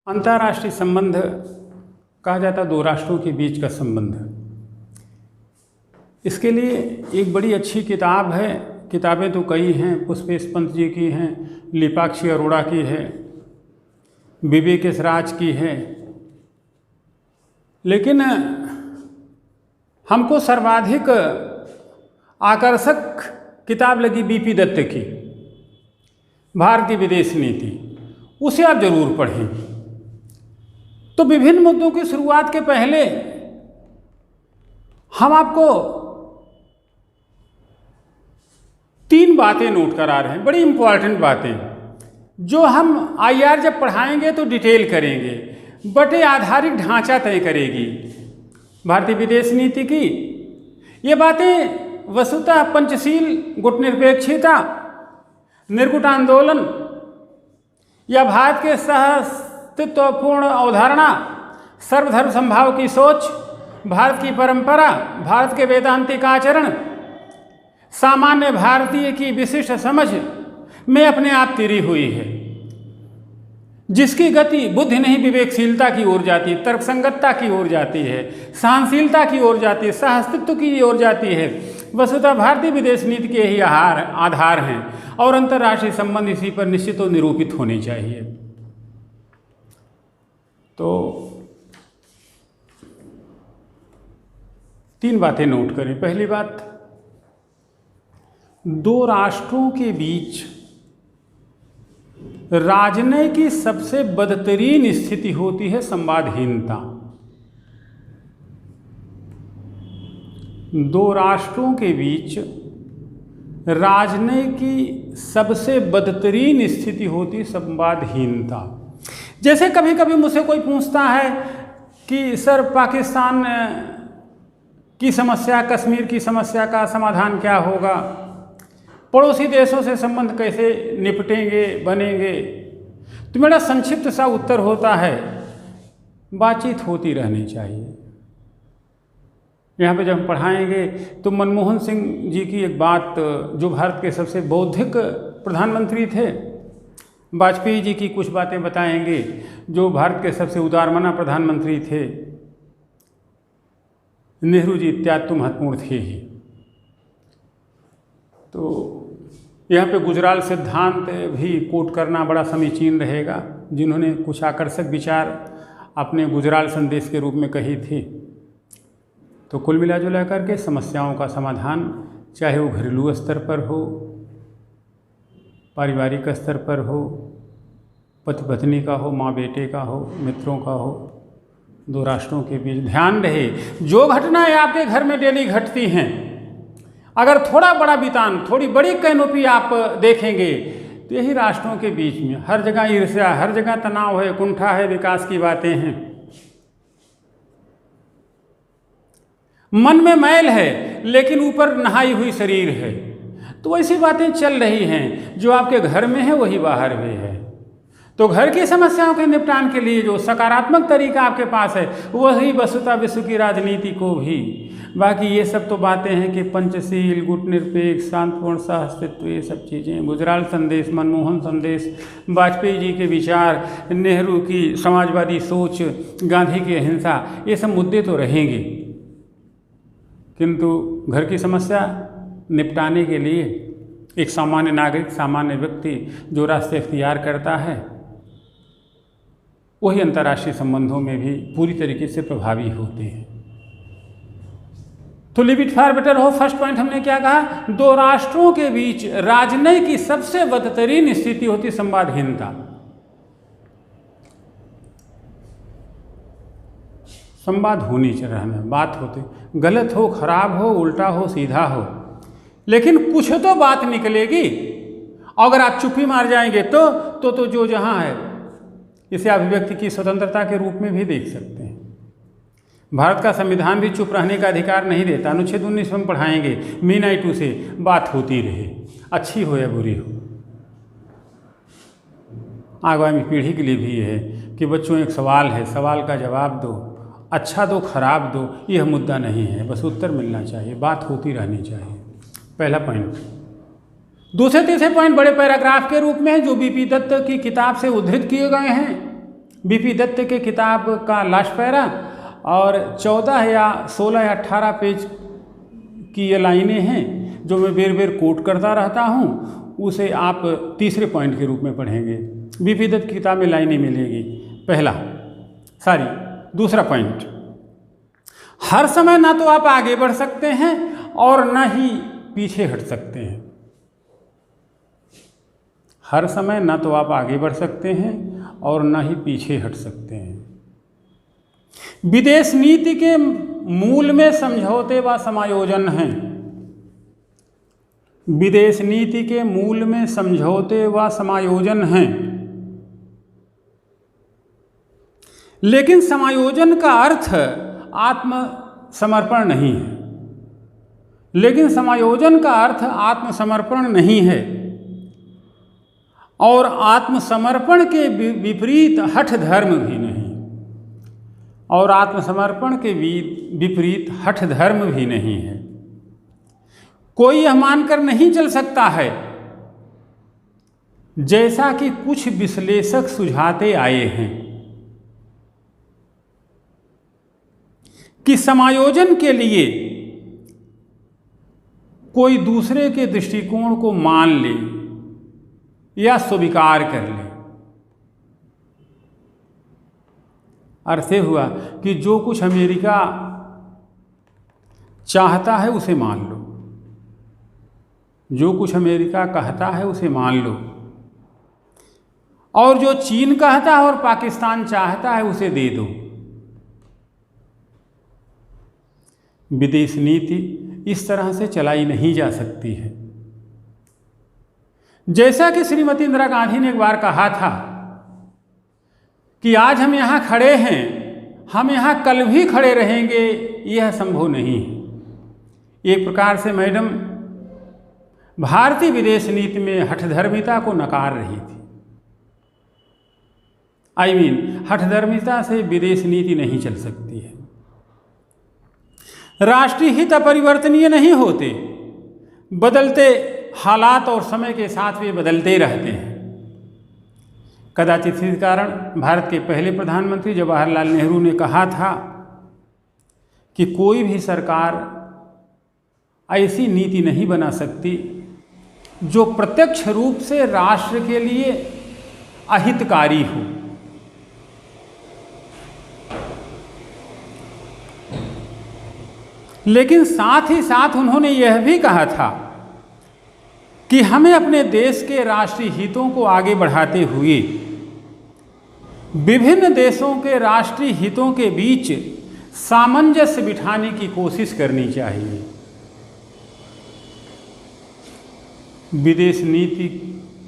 अंतर्राष्ट्रीय संबंध कहा जाता है दो राष्ट्रों के बीच का संबंध। इसके लिए एक बड़ी अच्छी किताब है, किताबें तो कई हैं, पुष्पेश पंत जी की हैं, लिपाक्षी अरोड़ा की है, विवेक राज की है, लेकिन हमको सर्वाधिक आकर्षक किताब लगी बीपी दत्त की भारत की विदेश नीति। उसे आप जरूर पढ़ें। तो विभिन्न मुद्दों की शुरुआत के पहले हम आपको 3 बातें नोट करा रहे हैं, बड़ी इंपॉर्टेंट बातें, जो हम आईआर जब पढ़ाएंगे तो डिटेल करेंगे, बटे आधारित ढांचा तय करेगी भारतीय विदेश नीति की। ये बातें वस्तुतः पंचशील, गुटनिरपेक्षता, निर्गुट आंदोलन या भारत के सहअस्तित्वपूर्ण अवधारणा, सर्वधर्म संभाव की सोच, भारत की परंपरा, भारत के वेदांतिक आचरण, सामान्य भारतीय की विशिष्ट समझ में अपने आप तिरी हुई है, जिसकी गति बुद्धि नहीं विवेकशीलता की ओर जाती है, तर्कसंगतता की ओर जाती है, सहनशीलता की ओर जाती है, सहअस्तित्व की ओर जाती है। वस्तुतः भारतीय विदेश नीति के ही आधार हैं और अंतर्राष्ट्रीय संबंध इसी पर निश्चित और निरूपित होने चाहिए। तो 3 बातें नोट करें। पहली बात, 2 राष्ट्रों के बीच राजनय की सबसे बदतरीन स्थिति होती है संवादहीनता। 2 राष्ट्रों के बीच राजनय की सबसे बदतरीन स्थिति होती है संवादहीनता। जैसे कभी कभी मुझसे कोई पूछता है कि सर पाकिस्तान की समस्या, कश्मीर की समस्या का समाधान क्या होगा, पड़ोसी देशों से संबंध कैसे निपटेंगे, बनेंगे, तो मेरा संक्षिप्त सा उत्तर होता है, बातचीत होती रहनी चाहिए। यहाँ पे जब हम पढ़ाएंगे तो मनमोहन सिंह जी की एक बात, जो भारत के सबसे बौद्धिक प्रधानमंत्री थे, वाजपेयी जी की कुछ बातें बताएंगे, जो भारत के सबसे उदारमना प्रधानमंत्री थे, नेहरू जी इत्यादि तो महत्वपूर्ण थे ही। तो यहाँ पे गुजराल सिद्धांत भी कोट करना बड़ा समीचीन रहेगा, जिन्होंने कुछ आकर्षक विचार अपने गुजराल संदेश के रूप में कही थी। तो कुल मिला जुला करके समस्याओं का समाधान, चाहे वो घरेलू स्तर पर हो, पारिवारिक स्तर पर हो, पति पत्नी का हो, माँ बेटे का हो, मित्रों का हो, 2 राष्ट्रों के बीच ध्यान रहे जो घटनाएं आपके घर में डेली घटती हैं, अगर थोड़ा बड़ा बितान, थोड़ी बड़ी कैनोपी आप देखेंगे तो यही राष्ट्रों के बीच में हर जगह ईर्ष्या, हर जगह तनाव है, कुंठा है, विकास की बातें हैं, मन में मैल है लेकिन ऊपर नहाई हुई शरीर है। तो ऐसी बातें चल रही हैं, जो आपके घर में है वही बाहर भी है। तो घर की समस्याओं के निपटान के लिए जो सकारात्मक तरीका आपके पास है, वही वस्तुतः विश्व की राजनीति को भी। बाकी ये सब तो बातें हैं कि पंचशील, गुटनिरपेक्ष, शांतिपूर्ण सहअस्तित्व, ये सब चीज़ें, गुजराल संदेश, मनमोहन संदेश, वाजपेयी जी के विचार, नेहरू की समाजवादी सोच, गांधी की अहिंसा, ये सब मुद्दे तो रहेंगे, किंतु घर की समस्या निपटाने के लिए एक सामान्य नागरिक, सामान्य व्यक्ति जो रास्ते इख्तियार करता है, वही अंतर्राष्ट्रीय संबंधों में भी पूरी तरीके से प्रभावी होते हैं। तो लिव इट फॉर बेटर हो, फर्स्ट पॉइंट हमने क्या कहा, 2 राष्ट्रों के बीच राजनय की सबसे बदतरीन स्थिति होती संवादहीनता। संवाद होनी चाहिए, बात होती, गलत हो, खराब हो, उल्टा हो, सीधा हो, लेकिन कुछ तो बात निकलेगी। अगर आप चुप्पी मार जाएंगे तो जो जहां है, इसे अभिव्यक्ति की स्वतंत्रता के रूप में भी देख सकते हैं। भारत का संविधान भी चुप रहने का अधिकार नहीं देता। अनुच्छेद 19 में पढ़ाएंगे, मीनाई 2 से बात होती रहे, अच्छी हो या बुरी हो। आगामी पीढ़ी के लिए भी है कि बच्चों, एक सवाल है, सवाल का जवाब दो, अच्छा दो, खराब दो, यह मुद्दा नहीं है, बस उत्तर मिलना चाहिए, बात होती रहनी चाहिए। पहला पॉइंट। दूसरे तीसरे पॉइंट बड़े पैराग्राफ के रूप में है, जो बीपी दत्त की किताब से उद्धृत किए गए हैं। बीपी दत्त के किताब का लास्ट पैरा और 14 या 16 या 18 पेज की ये लाइनें हैं जो मैं बेर बेर कोट करता रहता हूँ, उसे आप तीसरे पॉइंट के रूप में पढ़ेंगे। बीपी दत्त की किताब में लाइनें मिलेगी। दूसरा पॉइंट, हर समय ना तो आप आगे बढ़ सकते हैं और ना ही पीछे हट सकते हैं। हर समय ना तो आप आगे बढ़ सकते हैं और ना ही पीछे हट सकते हैं। विदेश नीति के मूल में समझौते व समायोजन हैं। विदेश नीति के मूल में समझौते व समायोजन हैं, लेकिन समायोजन का अर्थ आत्मसमर्पण नहीं है। लेकिन समायोजन का अर्थ आत्मसमर्पण नहीं है और आत्मसमर्पण के विपरीत हठ धर्म भी नहीं। और आत्मसमर्पण के विपरीत हठ धर्म भी नहीं है। कोई यह मानकर नहीं चल सकता है, जैसा कि कुछ विश्लेषक सुझाते आए हैं, कि समायोजन के लिए कोई दूसरे के दृष्टिकोण को मान ले या स्वीकार कर ले। अर्थ ये हुआ कि जो कुछ अमेरिका चाहता है उसे मान लो, जो कुछ अमेरिका कहता है उसे मान लो, और जो चीन कहता है और पाकिस्तान चाहता है उसे दे दो। विदेश नीति इस तरह से चलाई नहीं जा सकती है। जैसा कि श्रीमती इंदिरा गांधी ने एक बार कहा था कि आज हम यहाँ खड़े हैं, हम यहाँ कल भी खड़े रहेंगे, यह संभव नहीं है। एक प्रकार से मैडम भारतीय विदेश नीति में हठधर्मिता को नकार रही थी। हठधर्मिता से विदेश नीति नहीं चल सकती है। राष्ट्रीय हित अपरिवर्तनीय नहीं होते, बदलते हालात और समय के साथ वे बदलते रहते हैं। कदाचित इस कारण भारत के पहले प्रधानमंत्री जवाहरलाल नेहरू ने कहा था कि कोई भी सरकार ऐसी नीति नहीं बना सकती जो प्रत्यक्ष रूप से राष्ट्र के लिए अहितकारी हो। लेकिन साथ ही साथ उन्होंने यह भी कहा था कि हमें अपने देश के राष्ट्रीय हितों को आगे बढ़ाते हुए विभिन्न देशों के राष्ट्रीय हितों के बीच सामंजस्य बिठाने की कोशिश करनी चाहिए। विदेश नीति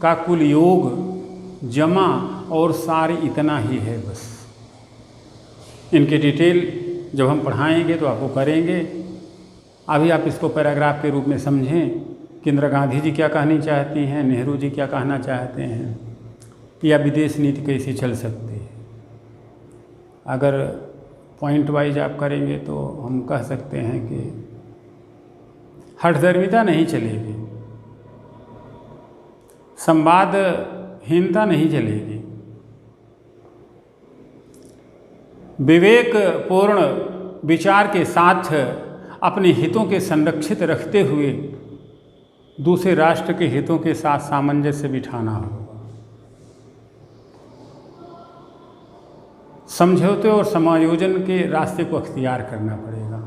का कुल योग जमा और सार इतना ही है बस। इनके डिटेल जब हम पढ़ाएंगे तो आपको करेंगे। अभी आप इसको पैराग्राफ के रूप में समझें कि इंदिरा गांधी जी क्या कहनी चाहती हैं, नेहरू जी क्या कहना चाहते हैं, या विदेश नीति कैसी चल सकती है। अगर पॉइंट वाइज आप करेंगे तो हम कह सकते हैं कि हठधर्मिता नहीं चलेगी, संवादहीनता नहीं चलेगी, विवेकपूर्ण विचार के साथ अपने हितों के संरक्षित रखते हुए दूसरे राष्ट्र के हितों के साथ सामंजस्य बिठाना होगा। समझौते और समायोजन के रास्ते को अख्तियार करना पड़ेगा।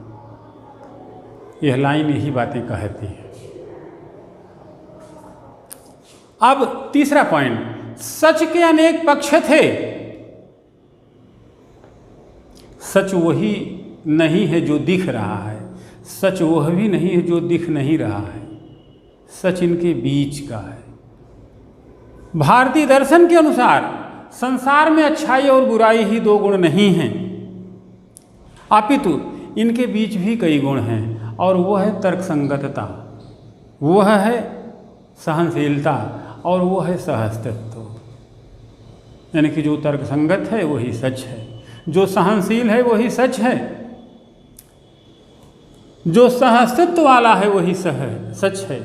यह लाइन यही बातें कहती है। अब तीसरा पॉइंट, सच के अनेक पक्ष थे। सच वही नहीं है जो दिख रहा है, सच वह भी नहीं है जो दिख नहीं रहा है, सच इनके बीच का है। भारतीय दर्शन के अनुसार संसार में अच्छाई और बुराई ही दो गुण नहीं हैं, अपितु इनके बीच भी कई गुण हैं, और वह है तर्कसंगतता, वह है सहनशीलता, और वह है सहअस्तित्व। यानी कि जो तर्कसंगत है वही सच है, जो सहनशील है वही सच है, जो सहअस्तित्व वाला है वही सच है।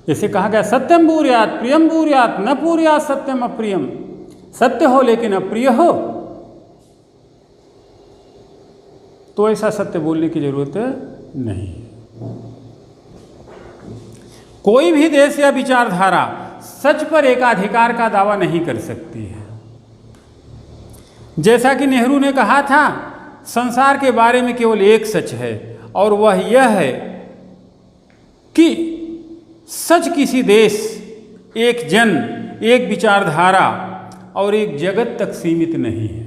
जैसे कहा गया, सत्यम बूर्यात् प्रियम बूर्यात् न पूर्यात् सत्यम अप्रियम। सत्य हो लेकिन अप्रिय हो तो ऐसा सत्य बोलने की जरूरत नहीं। कोई भी देश या विचारधारा सच पर एकाधिकार का दावा नहीं कर सकती है। जैसा कि नेहरू ने कहा था, संसार के बारे में केवल एक सच है और वह यह है कि सच किसी देश, एक जन, एक विचारधारा और एक जगत तक सीमित नहीं है।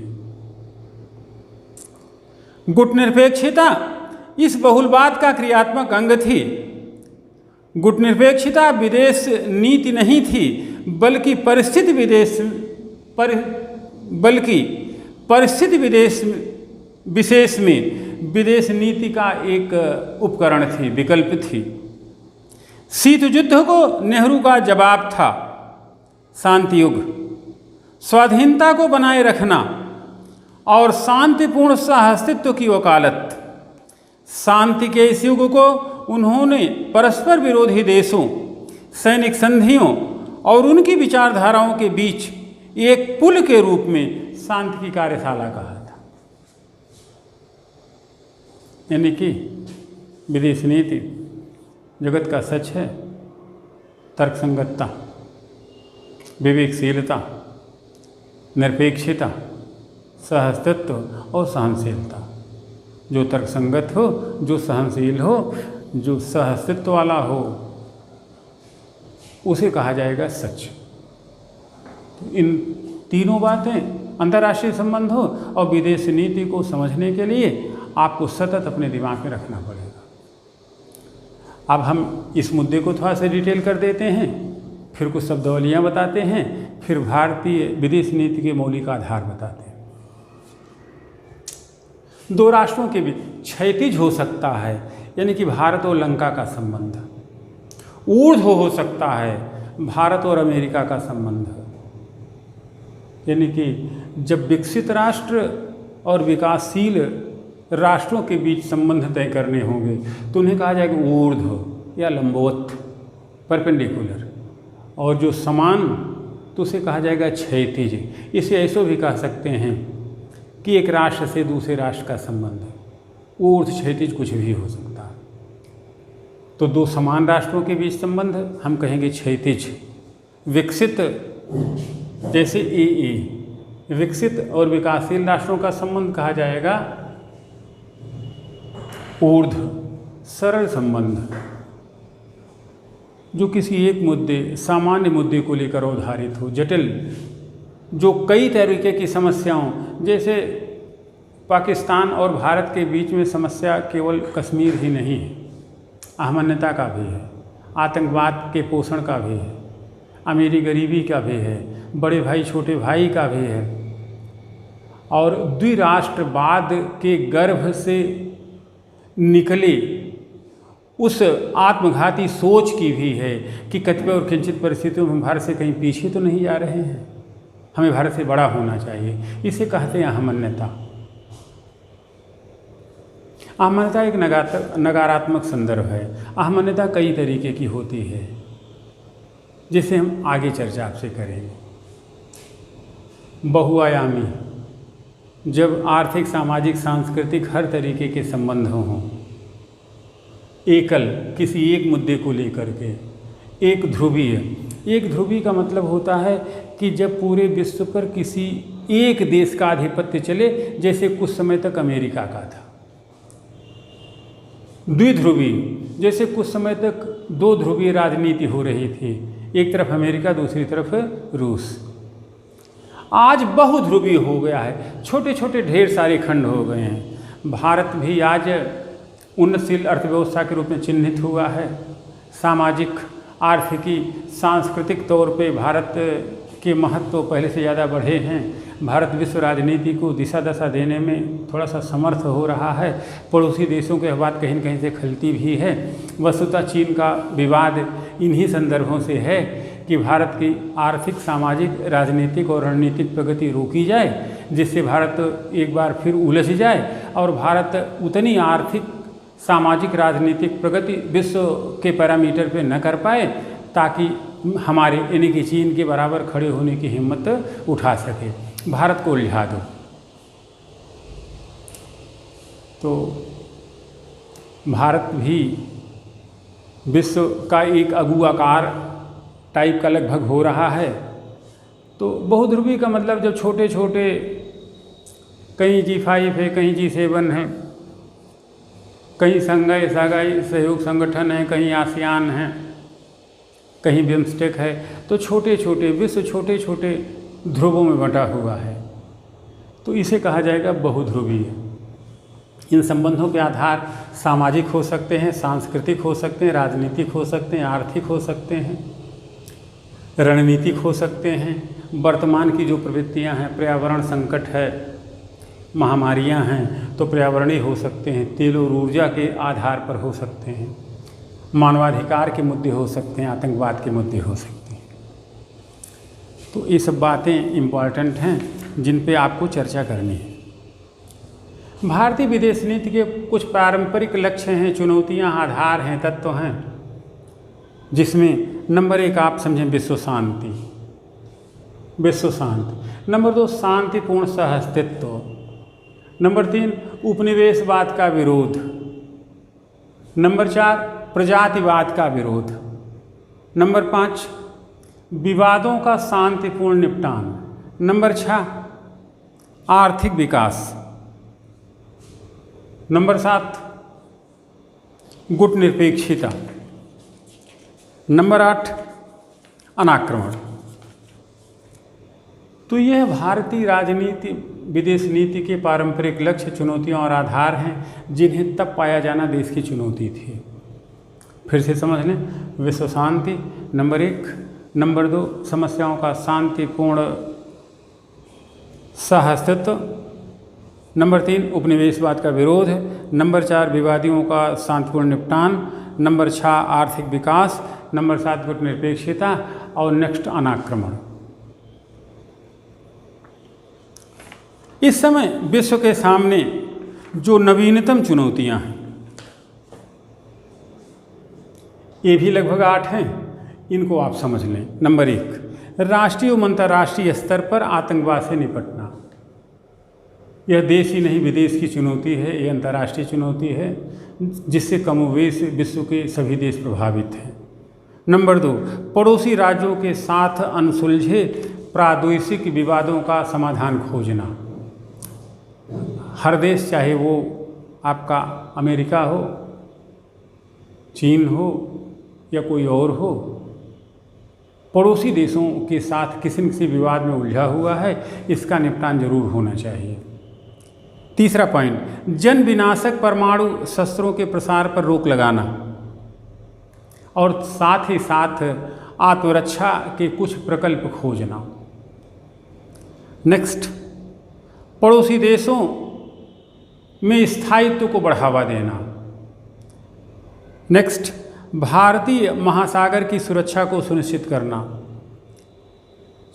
गुटनिरपेक्षता इस बहुलवाद का क्रियात्मक अंग थी। गुटनिरपेक्षता विदेश नीति नहीं थी, बल्कि परिस्थिति विशेष में विदेश नीति का एक उपकरण थी, विकल्प थी। शीत युद्ध को नेहरू का जवाब था शांति युग, स्वाधीनता को बनाए रखना और शांतिपूर्ण सहअस्तित्व की वकालत। शांति के इस युग को उन्होंने परस्पर विरोधी देशों, सैनिक संधियों और उनकी विचारधाराओं के बीच एक पुल के रूप में शांति की कार्यशाला कहा था। यानी कि विदेश नीति जगत का सच है, तर्कसंगतता, विवेकशीलता, निरपेक्षता, सहअस्तित्व और सहनशीलता। जो तर्कसंगत हो, जो सहनशील हो, जो सहअस्तित्व वाला हो, उसे कहा जाएगा सच। तो इन तीनों बातें अंतर्राष्ट्रीय संबंध हो और विदेश नीति को समझने के लिए आपको सतत अपने दिमाग में रखना पड़ेगा। अब हम इस मुद्दे को थोड़ा सा डिटेल कर देते हैं, फिर कुछ शब्दावलियाँ बताते हैं, फिर भारतीय विदेश नीति के मौलिक आधार बताते हैं। दो राष्ट्रों के बीच क्षैतिज हो सकता है, यानी कि भारत और लंका का संबंध। ऊर्ध्व हो सकता है, भारत और अमेरिका का संबंध। यानी कि जब विकसित राष्ट्र और विकासशील राष्ट्रों के बीच संबंध तय करने होंगे तो उन्हें कहा जाएगा ऊर्ध्व या लंबवत, परपेंडिकुलर। और जो समान, तो उसे कहा जाएगा क्षैतिज। इसे ऐसे भी कह सकते हैं कि एक राष्ट्र से दूसरे राष्ट्र का संबंध ऊर्ध्व क्षैतिज कुछ भी हो सकता है। तो दो समान राष्ट्रों के बीच संबंध हम कहेंगे क्षैतिज। विकसित जैसे ए, विकसित और विकासशील राष्ट्रों का संबंध कहा जाएगा ऊर्ध्व। सरल संबंध जो किसी एक मुद्दे, सामान्य मुद्दे को लेकर अवधारित हो। जटिल, जो कई तरीके की समस्याओं, जैसे पाकिस्तान और भारत के बीच में समस्या केवल कश्मीर ही नहीं है, अहमन्यता का भी है, आतंकवाद के पोषण का भी है, अमीरी गरीबी का भी है, बड़े भाई छोटे भाई का भी है, और द्विराष्ट्रवाद के गर्भ से निकले उस आत्मघाती सोच की भी है कि कतिपय और किंचित परिस्थितियों में भारत से कहीं पीछे तो नहीं जा रहे हैं, हमें भारत से बड़ा होना चाहिए। इसे कहते हैं अहमन्यता। अहमन्यता एक नकारात्मक संदर्भ है। अहमन्यता कई तरीके की होती है, जिसे हम आगे चर्चा आपसे करेंगे। बहुआयामी, जब आर्थिक, सामाजिक, सांस्कृतिक हर तरीके के संबंध हों। एकल, किसी एक मुद्दे को लेकर के। एक ध्रुवीय, एक ध्रुवी का मतलब होता है कि जब पूरे विश्व पर किसी एक देश का आधिपत्य चले, जैसे कुछ समय तक अमेरिका का था। द्विध्रुवी, जैसे कुछ समय तक दो ध्रुवीय राजनीति हो रही थी, एक तरफ अमेरिका, दूसरी तरफ रूस। आज बहुध्रुवी हो गया है, छोटे छोटे ढेर सारे खंड हो गए हैं। भारत भी आज उन्नतशील अर्थव्यवस्था के रूप में चिन्हित हुआ है। सामाजिक, आर्थिकी, सांस्कृतिक तौर पे भारत के महत्व पहले से ज़्यादा बढ़े हैं। भारत विश्व राजनीति को दिशा दशा देने में थोड़ा सा समर्थ हो रहा है। पड़ोसी देशों के बात कहीं न कहीं से खलती भी है। वस्तुतः चीन का विवाद इन्हीं संदर्भों से है कि भारत की आर्थिक, सामाजिक, राजनीतिक और रणनीतिक प्रगति रोकी जाए, जिससे भारत एक बार फिर उलझ जाए और भारत उतनी आर्थिक, सामाजिक, राजनीतिक प्रगति विश्व के पैरामीटर पे न कर पाए, ताकि हमारे यानी कि चीन के बराबर खड़े होने की हिम्मत उठा सके। भारत को उलझा दो। तो भारत भी विश्व का एक अगुआकार टाइप का लगभग हो रहा है। तो बहुध्रुवी का मतलब जब छोटे छोटे कहीं G5 है, कहीं G7 है, कहीं संघाई सहयोग संगठन है, कहीं आसियान है, कहीं बिम्स्टेक है, तो छोटे छोटे विश्व छोटे छोटे ध्रुवों में बंटा हुआ है, तो इसे कहा जाएगा बहुध्रुवीय। इन संबंधों के आधार सामाजिक हो सकते हैं, सांस्कृतिक हो सकते हैं, राजनीतिक हो सकते हैं, आर्थिक हो सकते हैं, रणनीतिक हो सकते हैं। वर्तमान की जो प्रवृत्तियां हैं, पर्यावरण संकट है, महामारियां हैं, तो पर्यावरणीय हो सकते हैं, तेल और ऊर्जा के आधार पर हो सकते हैं, मानवाधिकार के मुद्दे हो सकते हैं, आतंकवाद के मुद्दे हो सकते हैं। तो ये सब बातें इम्पॉर्टेंट हैं जिन पे आपको चर्चा करनी है। भारतीय विदेश नीति के कुछ पारंपरिक लक्ष्य हैं, चुनौतियां, आधार हैं, तत्व हैं, जिसमें नंबर 1 आप समझें विश्व शांति। विश्व शांति। नंबर 2 शांतिपूर्ण सहअस्तित्व। नंबर 3 उपनिवेशवाद का विरोध। नंबर 4 प्रजातिवाद का विरोध। नंबर 5 विवादों का शांतिपूर्ण निपटान। नंबर 6 आर्थिक विकास। नंबर 7 गुटनिरपेक्षता। नंबर 8 अनाक्रमण। तो यह भारतीय राजनीति विदेश नीति के पारंपरिक लक्ष्य, चुनौतियां और आधार हैं जिन्हें तब पाया जाना देश की चुनौती थी। फिर से समझ लें, विश्व शांति नंबर 1, नंबर 2 समस्याओं का शांतिपूर्ण सहअस्तित्व, नंबर 3 उपनिवेशवाद का विरोध, नंबर 4 विवादियों का शांतिपूर्ण निपटान, नंबर 6 आर्थिक विकास, नंबर 7 गुटनिरपेक्षता और नेक्स्ट अनाक्रमण। इस समय विश्व के सामने जो नवीनतम चुनौतियां हैं, ये भी लगभग 8 हैं, इनको आप समझ लें। नंबर 1 राष्ट्रीय और अंतर्राष्ट्रीय स्तर पर आतंकवाद से निपटना। यह देश ही नहीं विदेश की चुनौती है, ये अंतर्राष्ट्रीय चुनौती है जिससे कमोवेश विश्व के सभी देश प्रभावित हैं। नंबर 2 पड़ोसी राज्यों के साथ अनसुलझे प्रादेशिक विवादों का समाधान खोजना। हर देश, चाहे वो आपका अमेरिका हो, चीन हो या कोई और हो, पड़ोसी देशों के साथ किसी न किसी विवाद में उलझा हुआ है, इसका निपटान जरूर होना चाहिए। तीसरा पॉइंट, जन विनाशक परमाणु शस्त्रों के प्रसार पर रोक लगाना और साथ ही साथ आत्मरक्षा के कुछ प्रकल्प खोजना। नेक्स्ट, पड़ोसी देशों में स्थायित्व को बढ़ावा देना। नेक्स्ट, भारतीय महासागर की सुरक्षा को सुनिश्चित करना।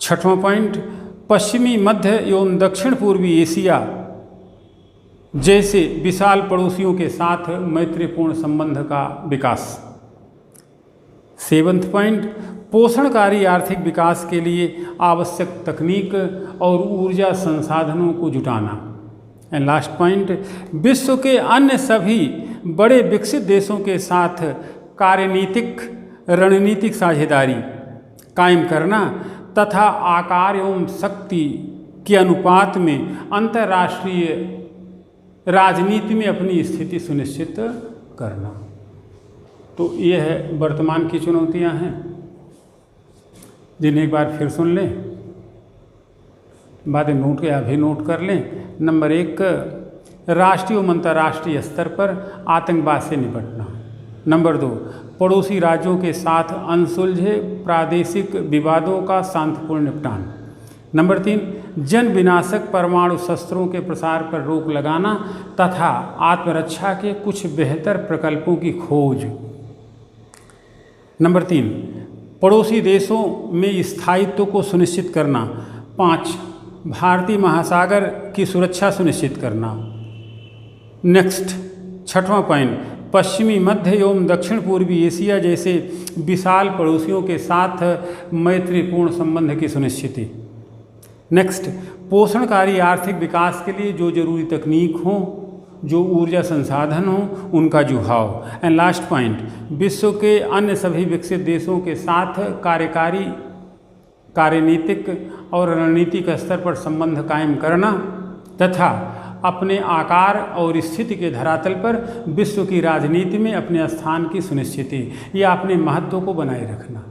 छठवां पॉइंट, पश्चिमी, मध्य एवं दक्षिण पूर्वी एशिया जैसे विशाल पड़ोसियों के साथ मैत्रीपूर्ण संबंध का विकास। सेवंथ पॉइंट, पोषणकारी आर्थिक विकास के लिए आवश्यक तकनीक और ऊर्जा संसाधनों को जुटाना। एंड लास्ट पॉइंट, विश्व के अन्य सभी बड़े विकसित देशों के साथ कार्यनीतिक रणनीतिक साझेदारी कायम करना तथा आकार एवं शक्ति के अनुपात में अंतर्राष्ट्रीय राजनीति में अपनी स्थिति सुनिश्चित करना। तो ये है वर्तमान की चुनौतियां हैं जिन्हें एक बार फिर सुन लें, बातें नोट या अभी नोट कर लें। नंबर 1 राष्ट्रीय और अंतर्राष्ट्रीय स्तर पर आतंकवाद से निपटना। नंबर 2 पड़ोसी राज्यों के साथ अनसुलझे प्रादेशिक विवादों का शांतिपूर्ण निपटान। नंबर 3 जन विनाशक परमाणु शस्त्रों के प्रसार पर रोक लगाना तथा आत्मरक्षा के कुछ बेहतर प्रकल्पों की खोज। नंबर 3 पड़ोसी देशों में स्थायित्व को सुनिश्चित करना। 5 भारतीय महासागर की सुरक्षा सुनिश्चित करना। नेक्स्ट, छठवां पॉइंट, पश्चिमी, मध्य एवं दक्षिण पूर्वी एशिया जैसे विशाल पड़ोसियों के साथ मैत्रीपूर्ण संबंध की सुनिश्चिति। नेक्स्ट, पोषणकारी आर्थिक विकास के लिए जो जरूरी तकनीक हो, जो ऊर्जा संसाधन हो उनका जुहाव। एंड लास्ट पॉइंट, विश्व के अन्य सभी विकसित देशों के साथ कार्यकारी, कार्यनीतिक और रणनीतिक स्तर पर संबंध कायम करना तथा अपने आकार और स्थिति के धरातल पर विश्व की राजनीति में अपने स्थान की सुनिश्चिति या अपने महत्व को बनाए रखना,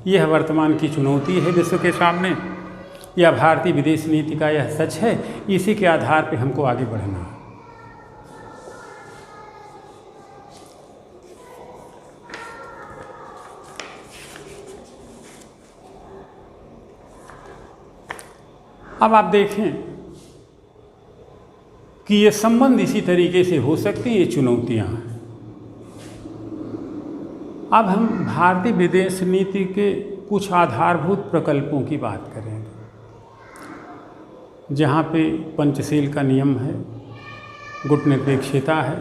यह वर्तमान की चुनौती है विश्व के सामने। यह भारतीय विदेश नीति का यह सच है, इसी के आधार पर हमको आगे बढ़ना है। अब आप देखें कि ये संबंध इसी तरीके से हो सकते हैं, ये चुनौतियां हैं। अब हम भारतीय विदेश नीति के कुछ आधारभूत प्रकल्पों की बात करेंगे, जहाँ पे पंचशील का नियम है, गुटनिरपेक्षता है,